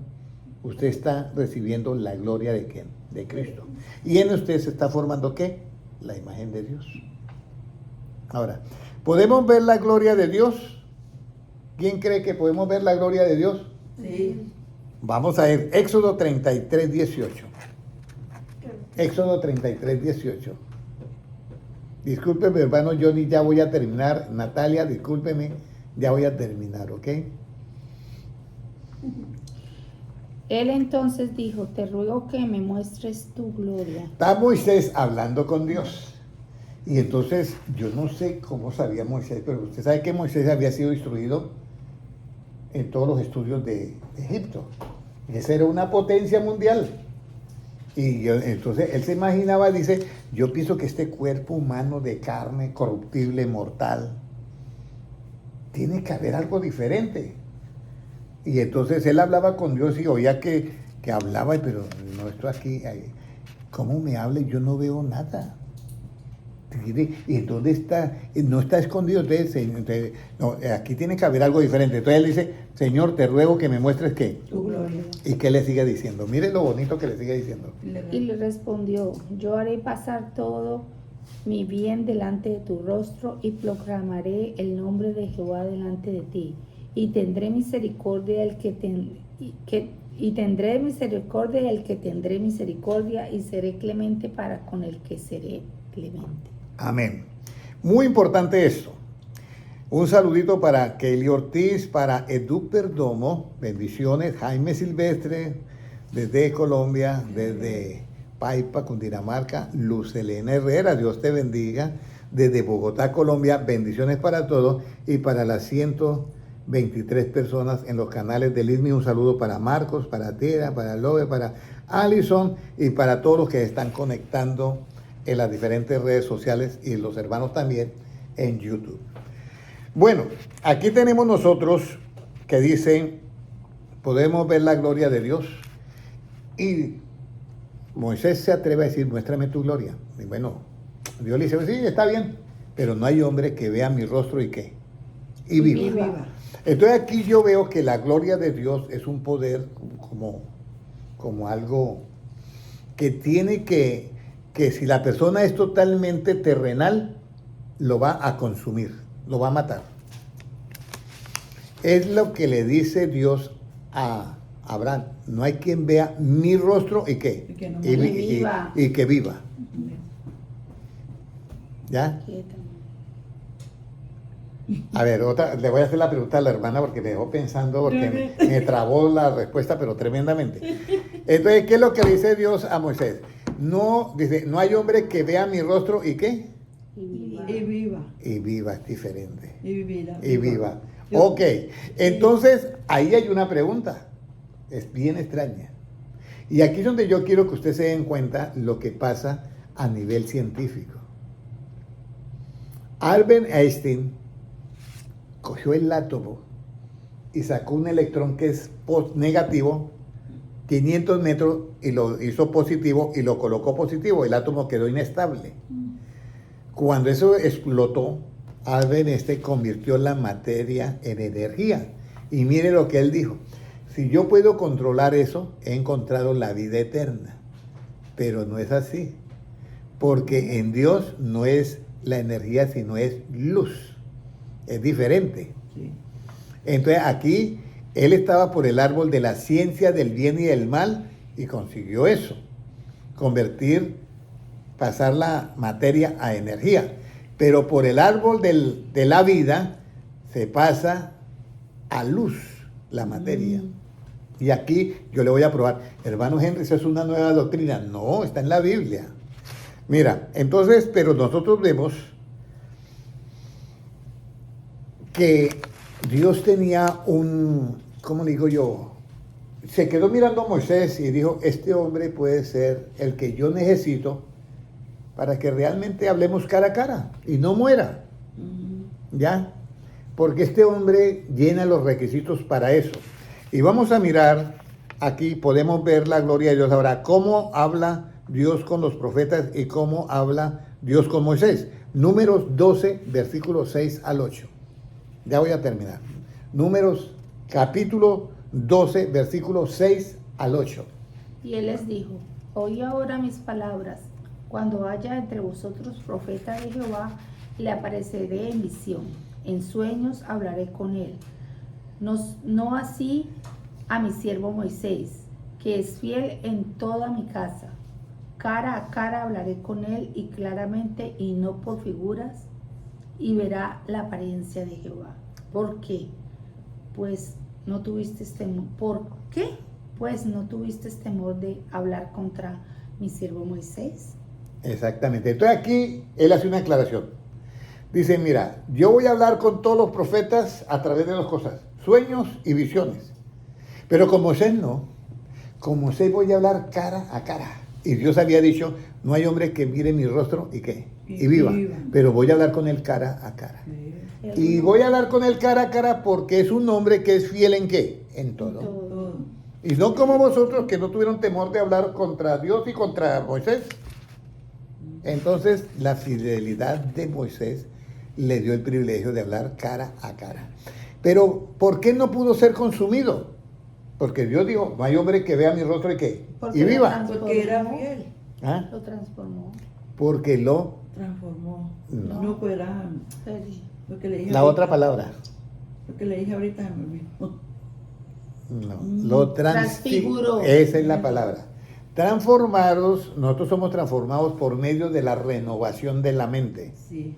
usted está recibiendo la gloria de ¿quién? De Cristo. Y en usted se está formando ¿qué? la imagen de Dios. Ahora, ¿podemos ver la gloria de Dios? ¿Quién cree que podemos ver la gloria de Dios? Sí. Vamos a ver Éxodo 33, 18. Éxodo 33, 18. Discúlpeme, hermano Johnny, ya voy a terminar. Natalia, discúlpeme, ya voy a terminar, ¿ok? Él entonces dijo, te ruego que me muestres tu gloria. Está Moisés hablando con Dios. Y entonces, yo no sé cómo sabía Moisés, pero usted sabe que Moisés había sido instruido en todos los estudios de Egipto. Esa era una potencia mundial. Y entonces él se imaginaba, dice, yo pienso que este cuerpo humano de carne, corruptible, mortal, tiene que haber algo diferente. Y entonces él hablaba con Dios y oía que hablaba, pero no, esto aquí, ¿cómo me habla? Yo no veo nada. ¿Y dónde está? No está escondido. Entonces, no, aquí tiene que haber algo diferente. Entonces él dice, Señor, te ruego que me muestres qué. Tu gloria. ¿Y qué le sigue diciendo? Mire lo bonito que le sigue diciendo. Y le respondió, yo haré pasar todo mi bien delante de tu rostro y proclamaré el nombre de Jehová delante de ti. Y tendré misericordia del que tendré misericordia del que tendré misericordia y seré clemente para con el que seré clemente. Amén. Muy importante esto. Un saludito para Kelly Ortiz, para Edu Perdomo, bendiciones. Jaime Silvestre, desde Colombia, desde Paipa, Cundinamarca. Luz Elena Herrera, Dios te bendiga. Desde Bogotá, Colombia, bendiciones para todos. Y para las 123 personas en los canales del ISMI, un saludo para Marcos, para Tera, para Lobe, para Alison y para todos los que están conectando en las diferentes redes sociales y los hermanos también en YouTube. Bueno, aquí tenemos nosotros que dicen, podemos ver la gloria de Dios. Y Moisés se atreve a decir, muéstrame tu gloria. Y bueno, Dios le dice, sí, está bien, pero no hay hombre que vea mi rostro y qué. Y viva. Entonces aquí yo veo que la gloria de Dios es un poder como algo que tiene que si la persona es totalmente terrenal, lo va a consumir, lo va a matar. Es lo que le dice Dios a Abraham. No hay quien vea mi rostro y qué. Y que no viva. Y que viva. ¿Ya? A ver, le voy a hacer la pregunta a la hermana porque me dejó pensando, porque me trabó la respuesta, pero tremendamente. Entonces, ¿qué es lo que le dice Dios a Moisés? No, dice, no hay hombre que vea mi rostro y qué. Y viva. Y viva, es diferente. Y vivirá. Y viva. Ok, entonces ahí hay una pregunta, es bien extraña. Y aquí es donde yo quiero que usted se den cuenta lo que pasa a nivel científico. Albert Einstein cogió el átomo y sacó un electrón que es negativo, 500 metros, y lo hizo positivo y lo colocó positivo. El átomo quedó inestable. Cuando eso explotó, Albert Einstein convirtió la materia en energía. Y mire lo que él dijo. Si yo puedo controlar eso, he encontrado la vida eterna. Pero no es así. Porque en Dios no es la energía, sino es luz. Es diferente. Sí. Entonces aquí él estaba por el árbol de la ciencia del bien y del mal y consiguió eso. Pasar la materia a energía. Pero por el árbol de la vida se pasa a luz la materia. Y aquí yo le voy a probar, hermano Henry, ¿eso es una nueva doctrina? No, está en la Biblia. Mira, entonces, pero nosotros vemos que Dios tenía ¿cómo le digo yo? Se quedó mirando a Moisés y dijo, este hombre puede ser el que yo necesito para que realmente hablemos cara a cara y no muera. ¿Ya? Porque este hombre llena los requisitos para eso. Y vamos a mirar, aquí podemos ver la gloria de Dios. Ahora, ¿cómo habla Dios con los profetas y cómo habla Dios con Moisés? Números 12, versículos 6 al 8. Ya voy a terminar. Números, capítulo 12, versículos 6 al 8. Y él les dijo, oí ahora mis palabras. Cuando haya entre vosotros profeta de Jehová, le apareceré en visión. En sueños hablaré con él. No así a mi siervo Moisés, que es fiel en toda mi casa. Cara a cara hablaré con él y claramente y no por figuras, y verá la apariencia de Jehová. ¿Por qué? Pues no tuviste temor. ¿Por qué? Pues no tuviste temor de hablar contra mi siervo Moisés. Exactamente. Entonces aquí él hace una aclaración. Dice, mira, yo voy a hablar con todos los profetas a través de dos cosas, sueños y visiones. Pero con Moisés no. Con Moisés voy a hablar cara a cara. Y Dios había dicho, no hay hombre que mire mi rostro y qué, y viva. Pero voy a hablar con él cara a cara. Sí. Y voy a hablar con él cara a cara porque es un hombre que es fiel en qué, en todo. Todo. Y no como vosotros que no tuvieron temor de hablar contra Dios y contra Moisés. Entonces la fidelidad de Moisés le dio el privilegio de hablar cara a cara. Pero ¿por qué no pudo ser consumido? Porque Dios dijo, no hay hombre que vea mi rostro y qué, Porque y viva. Porque era fiel. ¿Ah? Lo transformó. Porque lo... Transformó. No. No fuera lo que le dije La ahorita. otra palabra. Lo que le dije ahorita me olvidó. No, lo Transfiguró. Esa es la palabra. Transformados, nosotros somos transformados por medio de la renovación de la mente. Sí.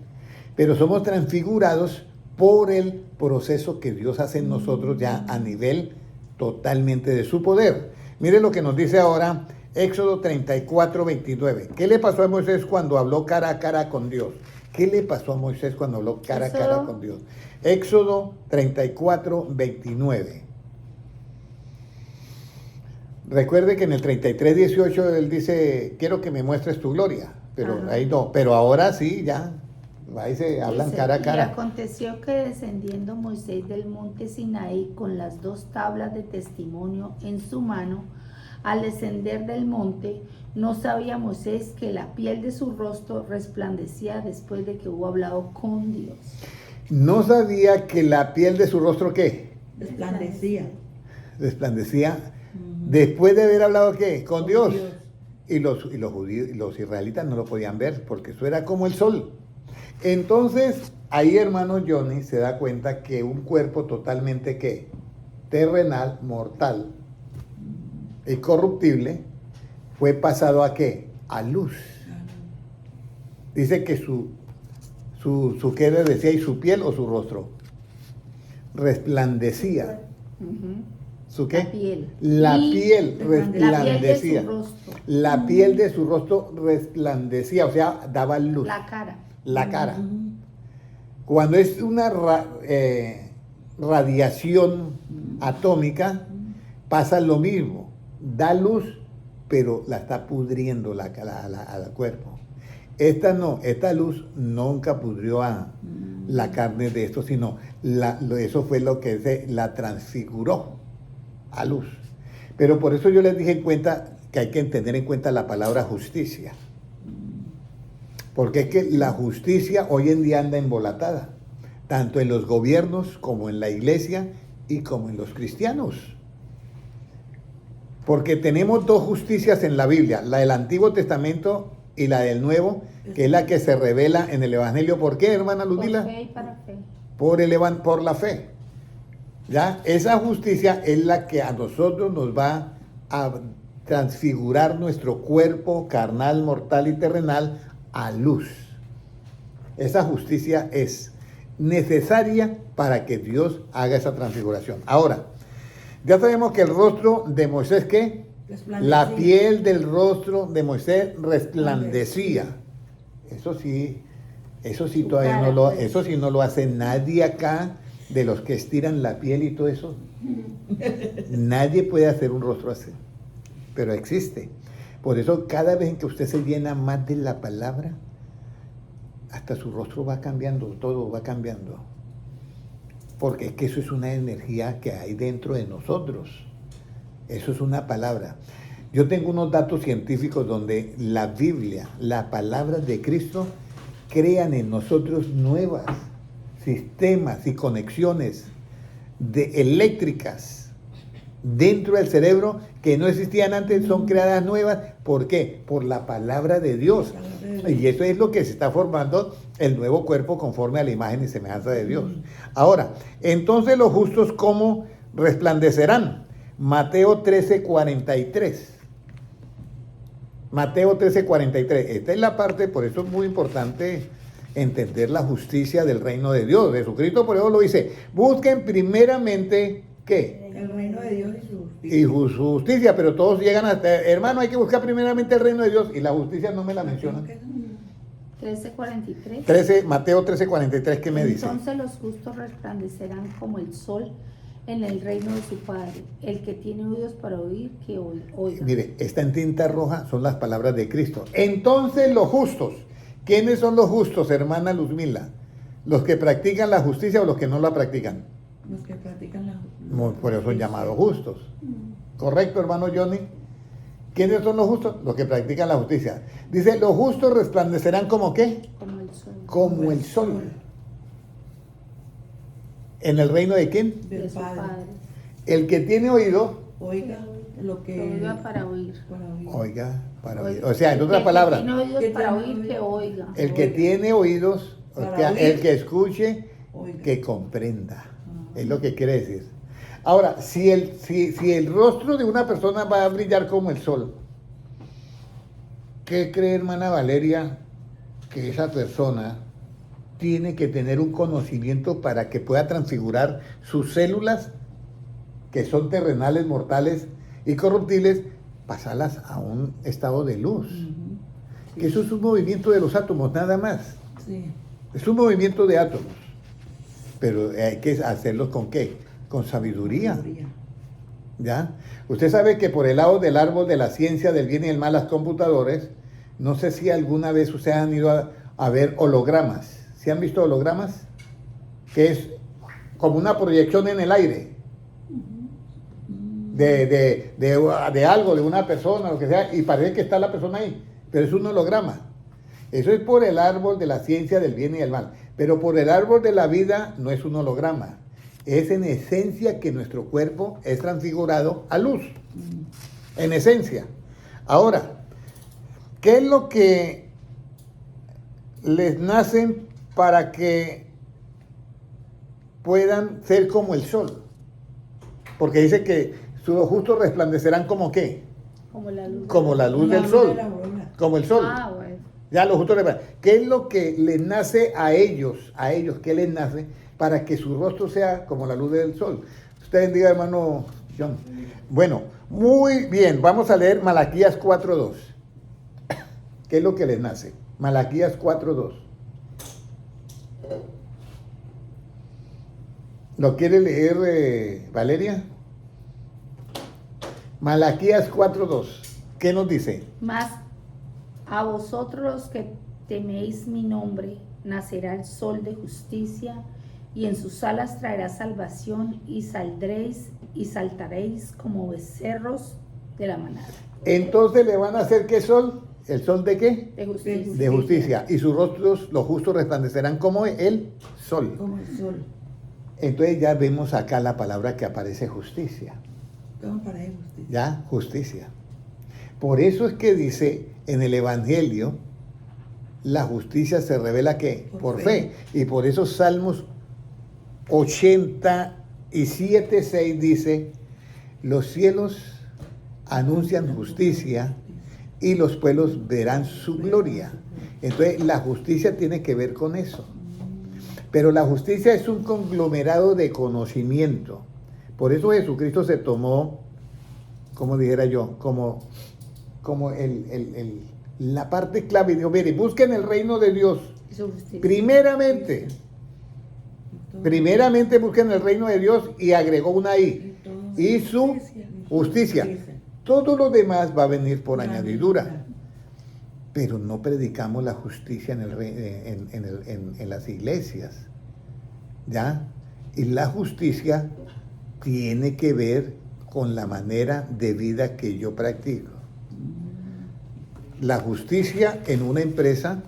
Pero somos transfigurados por el proceso que Dios hace en nosotros ya a nivel totalmente de su poder. Mire lo que nos dice ahora Éxodo 34, 29. ¿Qué le pasó a Moisés cuando habló cara a cara con Dios? ¿Qué le pasó a Moisés cuando habló cara a cara con Dios? Éxodo 34, 29. Recuerde que en el 33, 18 él dice, quiero que me muestres tu gloria. Pero Ajá. ahí no, pero ahora sí, ya. Ahí se hablan Dice, cara a Y cara. aconteció que descendiendo Moisés del monte Sinaí con las 2 tablas de testimonio en su mano, al descender del monte, no sabía Moisés que la piel de su rostro resplandecía después de que hubo hablado con Dios. No sabía que la piel de su rostro, ¿qué? Resplandecía. Resplandecía después de haber hablado, ¿qué? Con Dios. Dios. Y los judíos y los israelitas no lo podían ver porque eso era como el sol. Entonces, ahí hermano Johnny se da cuenta que un cuerpo totalmente, ¿qué? Terrenal, mortal y corruptible, fue pasado a ¿qué? A luz. Dice que su ¿qué le decía? ¿Y su piel o su rostro? Resplandecía. Ujú. ¿Su qué? La piel. La Y piel resplandecía. La piel de su rostro. La piel de su rostro resplandecía, o sea, daba luz. La cara. La cara. Cuando es una radiación atómica, pasa lo mismo. Da luz, pero la está pudriendo al cuerpo. Esta no, esta luz nunca pudrió a la carne de esto, sino eso fue lo que la transfiguró a luz. Pero por eso yo les dije en cuenta que hay que tener en cuenta la palabra justicia. Porque es que la justicia hoy en día anda embolatada, tanto en los gobiernos como en la iglesia y como en los cristianos. Porque tenemos 2 justicias en la Biblia, la del Antiguo Testamento y la del Nuevo, que es la que se revela en el Evangelio. ¿Por qué, hermana Ludmila? Por fe y para fe. Por la fe. ¿Ya? Esa justicia es la que a nosotros nos va a transfigurar nuestro cuerpo carnal, mortal y terrenal a luz. Esa justicia es necesaria para que Dios haga esa transfiguración. Ahora, ya sabemos que el rostro de Moisés, ¿qué? La piel del rostro de Moisés resplandecía. Eso sí todavía no lo, eso sí no lo hace nadie acá de los que estiran la piel y todo eso. Nadie puede hacer un rostro así, pero existe. Por eso cada vez en que usted se llena más de la palabra, hasta su rostro va cambiando, todo va cambiando. Porque es que eso es una energía que hay dentro de nosotros. Eso es una palabra. Yo tengo unos datos científicos donde la Biblia, la palabra de Cristo, crean en nosotros nuevos sistemas y conexiones eléctricas dentro del cerebro que no existían antes, son creadas nuevas ¿Por qué? Por la palabra de Dios. Y eso es lo que se está formando el nuevo cuerpo conforme a la imagen y semejanza de Dios. Ahora, entonces los justos, ¿cómo resplandecerán? Mateo 13:43. Mateo 13:43. Esta es la parte, por eso es muy importante entender la justicia del reino de Dios. Jesucristo por eso lo dice, busquen primeramente, ¿qué? El reino de Dios y su justicia. Y su justicia, pero todos llegan hasta, hermano, hay que buscar primeramente el reino de Dios, y la justicia no me la mencionan. 13:43. Mateo 13:43, ¿qué me dice? Entonces los justos resplandecerán como el sol en el reino de su Padre. El que tiene oídos para oír, que oiga. Mire, está en tinta roja, son las palabras de Cristo. Entonces los justos, ¿quiénes son los justos, hermana Luzmila? ¿Los que practican la justicia o los que no la practican? Los que practican la Por eso son llamados justos. ¿Correcto, hermano Johnny? ¿Quiénes son los justos? Los que practican la justicia. Dice, los justos resplandecerán como ¿qué? Como el sol. Como el sol. ¿En el reino de quién? De del su Padre. Padre. El que tiene oído, Oiga lo que... Oiga para oír. para oír. oiga para oír. Oiga. O sea, en El otras que palabras, tiene oídos Que para tiene oír, que oiga. el que tiene oídos, o Para sea, oír. el que escuche, Oiga. que comprenda. Es lo que quiere decir. Ahora, si el rostro de una persona va a brillar como el sol, ¿qué cree, hermana Valeria, que esa persona tiene que tener un conocimiento para que pueda transfigurar sus células, que son terrenales, mortales y corruptibles, pasarlas a un estado de luz? Ujú. Que eso es un movimiento de los átomos, nada más. Sí. Es un movimiento de átomos. Pero hay que hacerlo con ¿qué? Con sabiduría. ¿Ya? Usted sabe que por el lado del árbol de la ciencia del bien y el mal, las computadores, no sé si alguna vez ustedes han ido a ver hologramas. ¿Sí han visto hologramas? Que es como una proyección en el aire. De algo, de una persona, lo que sea, y parece que está la persona ahí, pero es un holograma. Eso es por el árbol de la ciencia del bien y del mal. Pero por el árbol de la vida no es un holograma. Es en esencia que nuestro cuerpo es transfigurado a luz. En esencia. Ahora, ¿qué es lo que les nacen para que puedan ser como el sol? Porque dice que sus justos resplandecerán como ¿qué? Como la luz. Como la luz del de sol. la aurora. Como el sol. Ah, bueno. Ya los justos resplandecen. ¿Qué es lo que les nace a ellos, qué les nace para que su rostro sea como la luz del sol? Usted bendiga, hermano John. Bueno, muy bien, vamos a leer Malaquías 4:2. ¿Qué es lo que les nace? Malaquías 4:2. ¿Lo quiere leer, Valeria? Malaquías 4:2. ¿Qué nos dice? Mas a vosotros los que teméis mi nombre, nacerá el sol de justicia, y en sus alas traerá salvación, y saldréis y saltaréis como becerros de la manada. Entonces le van a hacer ¿qué sol? ¿El sol de qué? De justicia. De justicia. Y sus rostros, los justos, resplandecerán como el sol. Como el sol. Entonces ya vemos acá la palabra que aparece justicia. Como para él justicia. ¿Ya? Justicia. Por eso es que dice en el Evangelio, la justicia se revela ¿qué? Por fe. Y por eso Salmos 87:6 dice, los cielos anuncian justicia y los pueblos verán su gloria. Entonces la justicia tiene que ver con eso. Pero la justicia es un conglomerado de conocimiento. Por eso Jesucristo se tomó, como dijera yo, como la parte clave. Dijo, mire, busquen el reino de Dios. Y su justicia. Primeramente busquen el reino de Dios, y agregó una I. Y su justicia. Todo lo demás va a venir por añadidura. Pero no predicamos la justicia en las iglesias. ¿Ya? Y la justicia tiene que ver con la manera de vida que yo practico. La justicia en una empresa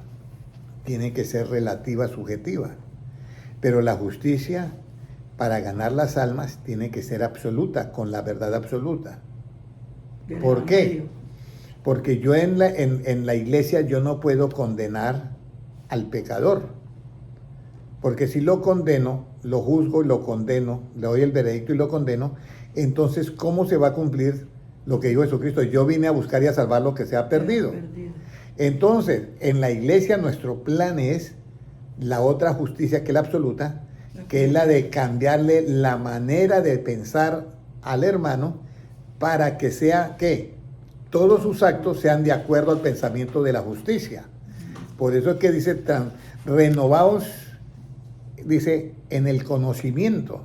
tiene que ser relativa, subjetiva. Pero la justicia para ganar las almas tiene que ser absoluta, con la verdad absoluta. ¿Por qué? Porque yo en la iglesia yo no puedo condenar al pecador. Porque si lo condeno, lo juzgo y lo condeno, le doy el veredicto y lo condeno, entonces ¿cómo se va a cumplir lo que dijo Jesucristo? Yo vine a buscar y a salvar lo que se ha perdido. Entonces, en la iglesia nuestro plan es la otra justicia, que es la absoluta, que es la de cambiarle la manera de pensar al hermano para que sea que todos sus actos sean de acuerdo al pensamiento de la justicia. Por eso es que dice, renovaos, dice, en el conocimiento,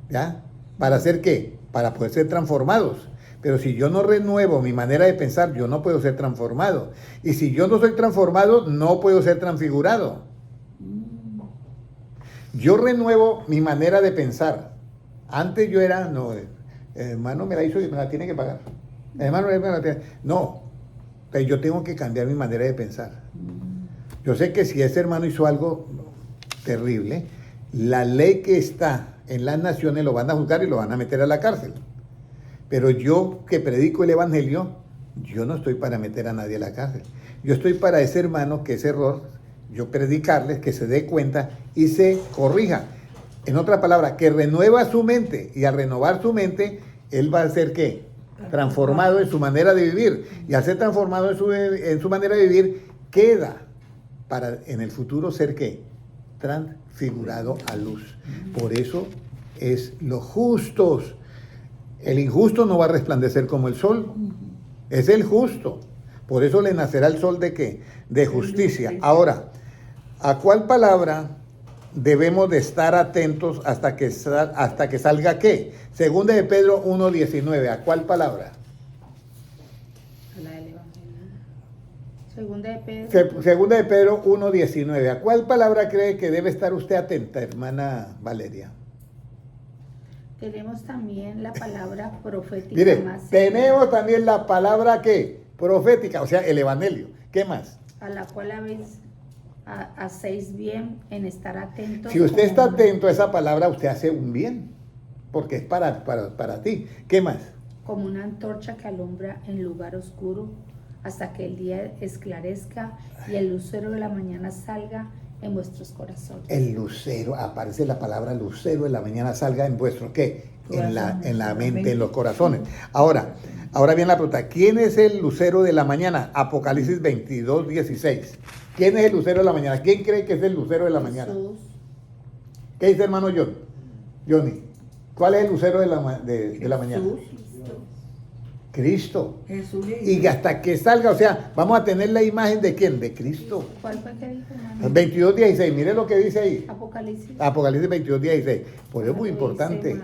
¿ya? ¿Para hacer qué? Para poder ser transformados. Pero si yo no renuevo mi manera de pensar, yo no puedo ser transformado. Y si yo no soy transformado, no puedo ser transfigurado. Yo renuevo mi manera de pensar. Antes yo era, no, hermano me la hizo y me la tiene que pagar. Hermano me la tiene. No, pero yo tengo que cambiar mi manera de pensar. Yo sé que si ese hermano hizo algo terrible, la ley que está en las naciones lo van a juzgar y lo van a meter a la cárcel. Pero yo que predico el evangelio, yo no estoy para meter a nadie a la cárcel. Yo estoy para ese hermano que ese error, yo predicarles, que se dé cuenta y se corrija. En otra palabra, que renueva su mente, y al renovar su mente, él va a ser ¿qué? Transformado en su manera de vivir. Y al ser transformado en su manera de vivir, queda para en el futuro ser ¿qué? Transfigurado a luz. Por eso es los justos. El injusto no va a resplandecer como el sol. Es el justo. Por eso le nacerá el sol ¿de qué? De justicia. Ahora, ¿a cuál palabra debemos de estar atentos hasta que salga qué? Segunda de Pedro 1:19. ¿A cuál palabra? La del Evangelio. Segunda de Pedro 1:19. ¿A cuál palabra cree que debe estar usted atenta, hermana Valeria? Tenemos también la palabra profética. Mire, más tenemos también la palabra ¿qué? Profética, o sea, el evangelio. ¿Qué más? a la cual hacéis bien en estar atentos. Si usted está como atento a esa palabra, usted hace un bien, porque es para ti. ¿Qué más? como una antorcha que alumbra en lugar oscuro hasta que el día esclarezca y el lucero de la mañana salga en vuestros corazones. El lucero, aparece la palabra lucero en la mañana, salga en vuestro ¿qué? En la mente, en los corazones. Ahora viene la pregunta, ¿quién es el lucero de la mañana? Apocalipsis 22:16. ¿Quién es el lucero de la mañana? ¿Quién cree que es el lucero de la mañana? Jesús. ¿Qué dice hermano Johnny? ¿Cuál es el lucero de la mañana? Cristo. Jesús. Y hasta que salga, o sea, vamos a tener la imagen de ¿quién? De Cristo. ¿Cuál fue que dijo, hermano? 22:16, mire lo que dice ahí. Apocalipsis. Apocalipsis 22:16. Por eso es muy importante.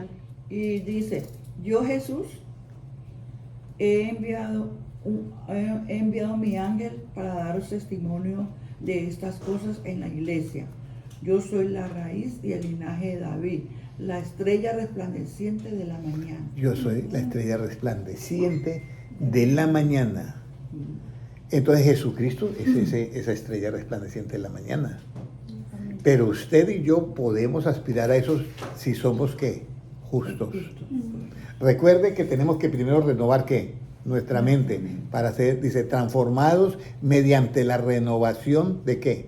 Y dice, yo Jesús he enviado mi ángel para daros testimonio de estas cosas en la iglesia. Yo soy la raíz y el linaje de David, la estrella resplandeciente de la mañana. Yo soy la estrella resplandeciente de la mañana. Entonces Jesucristo es esa estrella resplandeciente de la mañana. Pero usted y yo podemos aspirar a eso si somos ¿qué? Justos. Recuerde que tenemos que primero renovar ¿qué? Nuestra mente para ser, dice, transformados mediante la renovación de ¿qué?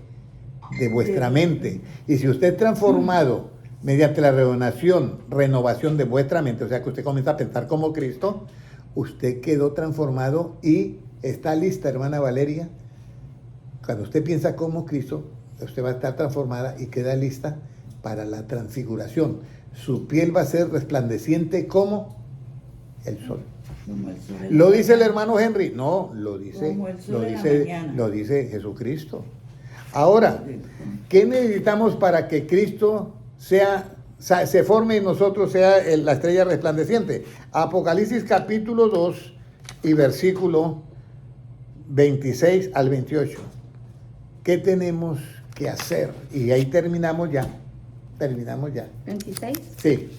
De vuestra mente. Y si usted es transformado mediante la renovación de vuestra mente, o sea que usted comienza a pensar como Cristo, usted quedó transformado y está lista, hermana Valeria. Cuando usted piensa como Cristo, usted va a estar transformada y queda lista para la transfiguración. Su piel va a ser resplandeciente como el sol. ¿Lo dice el hermano Henry? No, lo dice Jesucristo. Ahora, ¿qué necesitamos para que Cristo se forme en nosotros, sea la estrella resplandeciente? Apocalipsis capítulo 2 y versículo 26 al 28. ¿Qué tenemos que hacer? Y ahí terminamos ya. ¿26? Sí.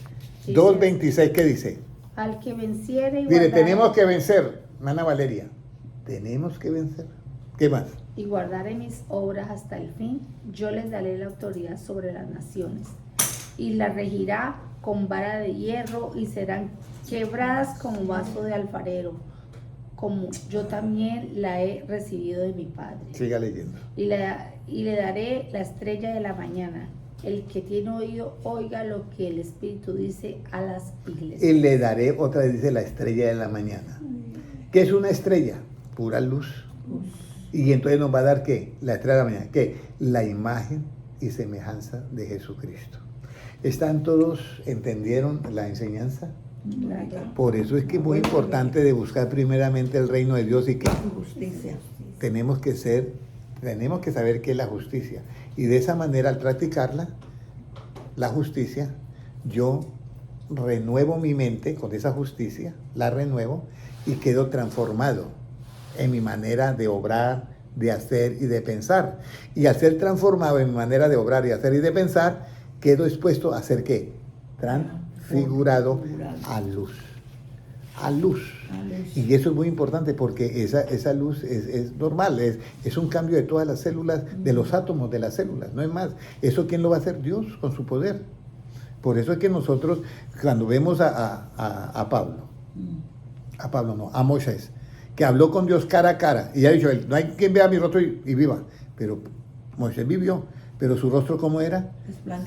2:26, ¿qué dice? Al que venciere y Mire, guardare, tenemos que vencer, hermana Valeria. Tenemos que vencer. ¿Qué más? y guardare mis obras hasta el fin, yo les daré la autoridad sobre las naciones, y las regirá con vara de hierro, y serán quebradas como vaso de alfarero, como yo también la he recibido de mi Padre. Siga leyendo. Y le daré la estrella de la mañana. El que tiene oído, oiga lo que el Espíritu dice a las iglesias. Y le daré, otra vez dice, la estrella de la mañana. ¿Qué es una estrella? Pura luz. Y entonces nos va a dar, ¿qué? La estrella de la mañana. ¿Qué? La imagen y semejanza de Jesucristo. ¿Están todos, entendieron la enseñanza? Por eso es que es muy importante de buscar primeramente el reino de Dios y que Justicia. tenemos que saber qué es la justicia. Y de esa manera, al practicarla, la justicia, yo renuevo mi mente con esa justicia, la renuevo y quedo transformado en mi manera de obrar, de hacer y de pensar. Y al ser transformado en mi manera de obrar y hacer y de pensar, quedo expuesto a ser ¿qué? Transfigurado a luz. A luz. Y eso es muy importante porque esa luz es normal, es un cambio de todas las células, de los átomos de las células, no es más. ¿Eso quién lo va a hacer? Dios, con su poder. Por eso es que nosotros, cuando vemos a Moisés, que habló con Dios cara a cara, y ha dicho, no hay quien vea mi rostro y viva, pero Moisés vivió, pero su rostro ¿cómo era?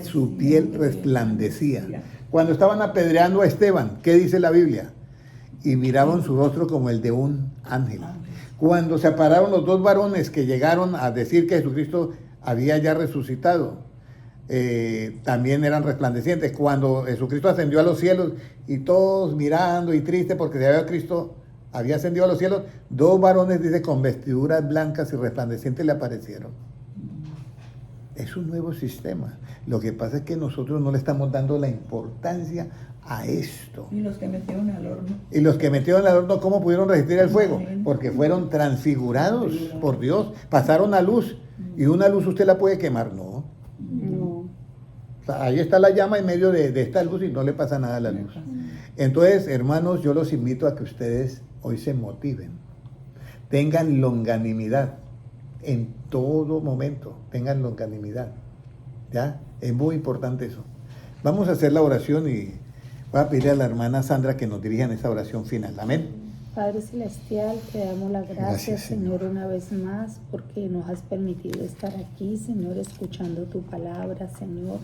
Su piel resplandecía. Cuando estaban apedreando a Esteban, ¿qué dice la Biblia? Y miraban su rostro como el de un ángel. Cuando se pararon los dos varones que llegaron a decir que Jesucristo había ya resucitado, también eran resplandecientes. Cuando Jesucristo ascendió a los cielos y todos mirando y tristes porque se había Cristo había ascendido a los cielos, dos varones, dice, con vestiduras blancas y resplandecientes le aparecieron. Es un nuevo sistema. Lo que pasa es que nosotros no le estamos dando la importancia a esto. Y los que metieron al horno. Y los que metieron al horno, ¿cómo pudieron resistir el fuego? Porque fueron transfigurados por Dios, pasaron a luz. Y una luz usted la puede quemar, ¿no? No. O sea, ahí está la llama en medio de esta luz y no le pasa nada a la luz. Entonces, hermanos, yo los invito a que ustedes hoy se motiven. Tengan longanimidad. En todo momento, tengan longanimidad. ¿Ya? Es muy importante eso. Vamos a hacer la oración y voy a pedirle a la hermana Sandra que nos dirija en esa oración final. Amén. Padre Celestial, te damos las gracias, Señor, una vez más, porque nos has permitido estar aquí, Señor, escuchando tu palabra, Señor,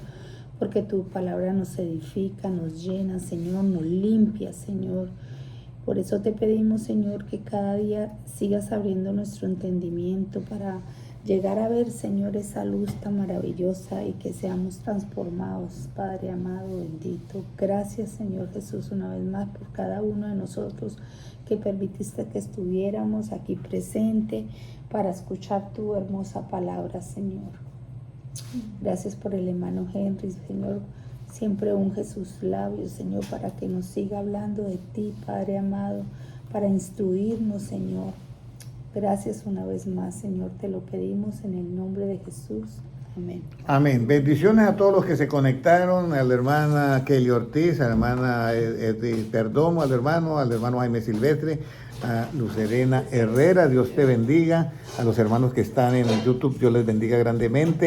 porque tu palabra nos edifica, nos llena, Señor, nos limpia, Señor. Por eso te pedimos, Señor, que cada día sigas abriendo nuestro entendimiento para llegar a ver, Señor, esa luz tan maravillosa y que seamos transformados, Padre amado, bendito. Gracias, Señor Jesús, una vez más por cada uno de nosotros que permitiste que estuviéramos aquí presente para escuchar tu hermosa palabra, Señor. Gracias por el hermano Henry, Señor. Siempre unge sus labios, Señor, para que nos siga hablando de ti, Padre amado, para instruirnos, Señor. Gracias una vez más, Señor, te lo pedimos en el nombre de Jesús. Amén. Amén. Bendiciones a todos los que se conectaron, a la hermana Kelly Ortiz, a la hermana Edith Perdomo, al hermano Jaime Silvestre, a Lucerena Herrera, Dios te bendiga, a los hermanos que están en YouTube, Dios les bendiga grandemente.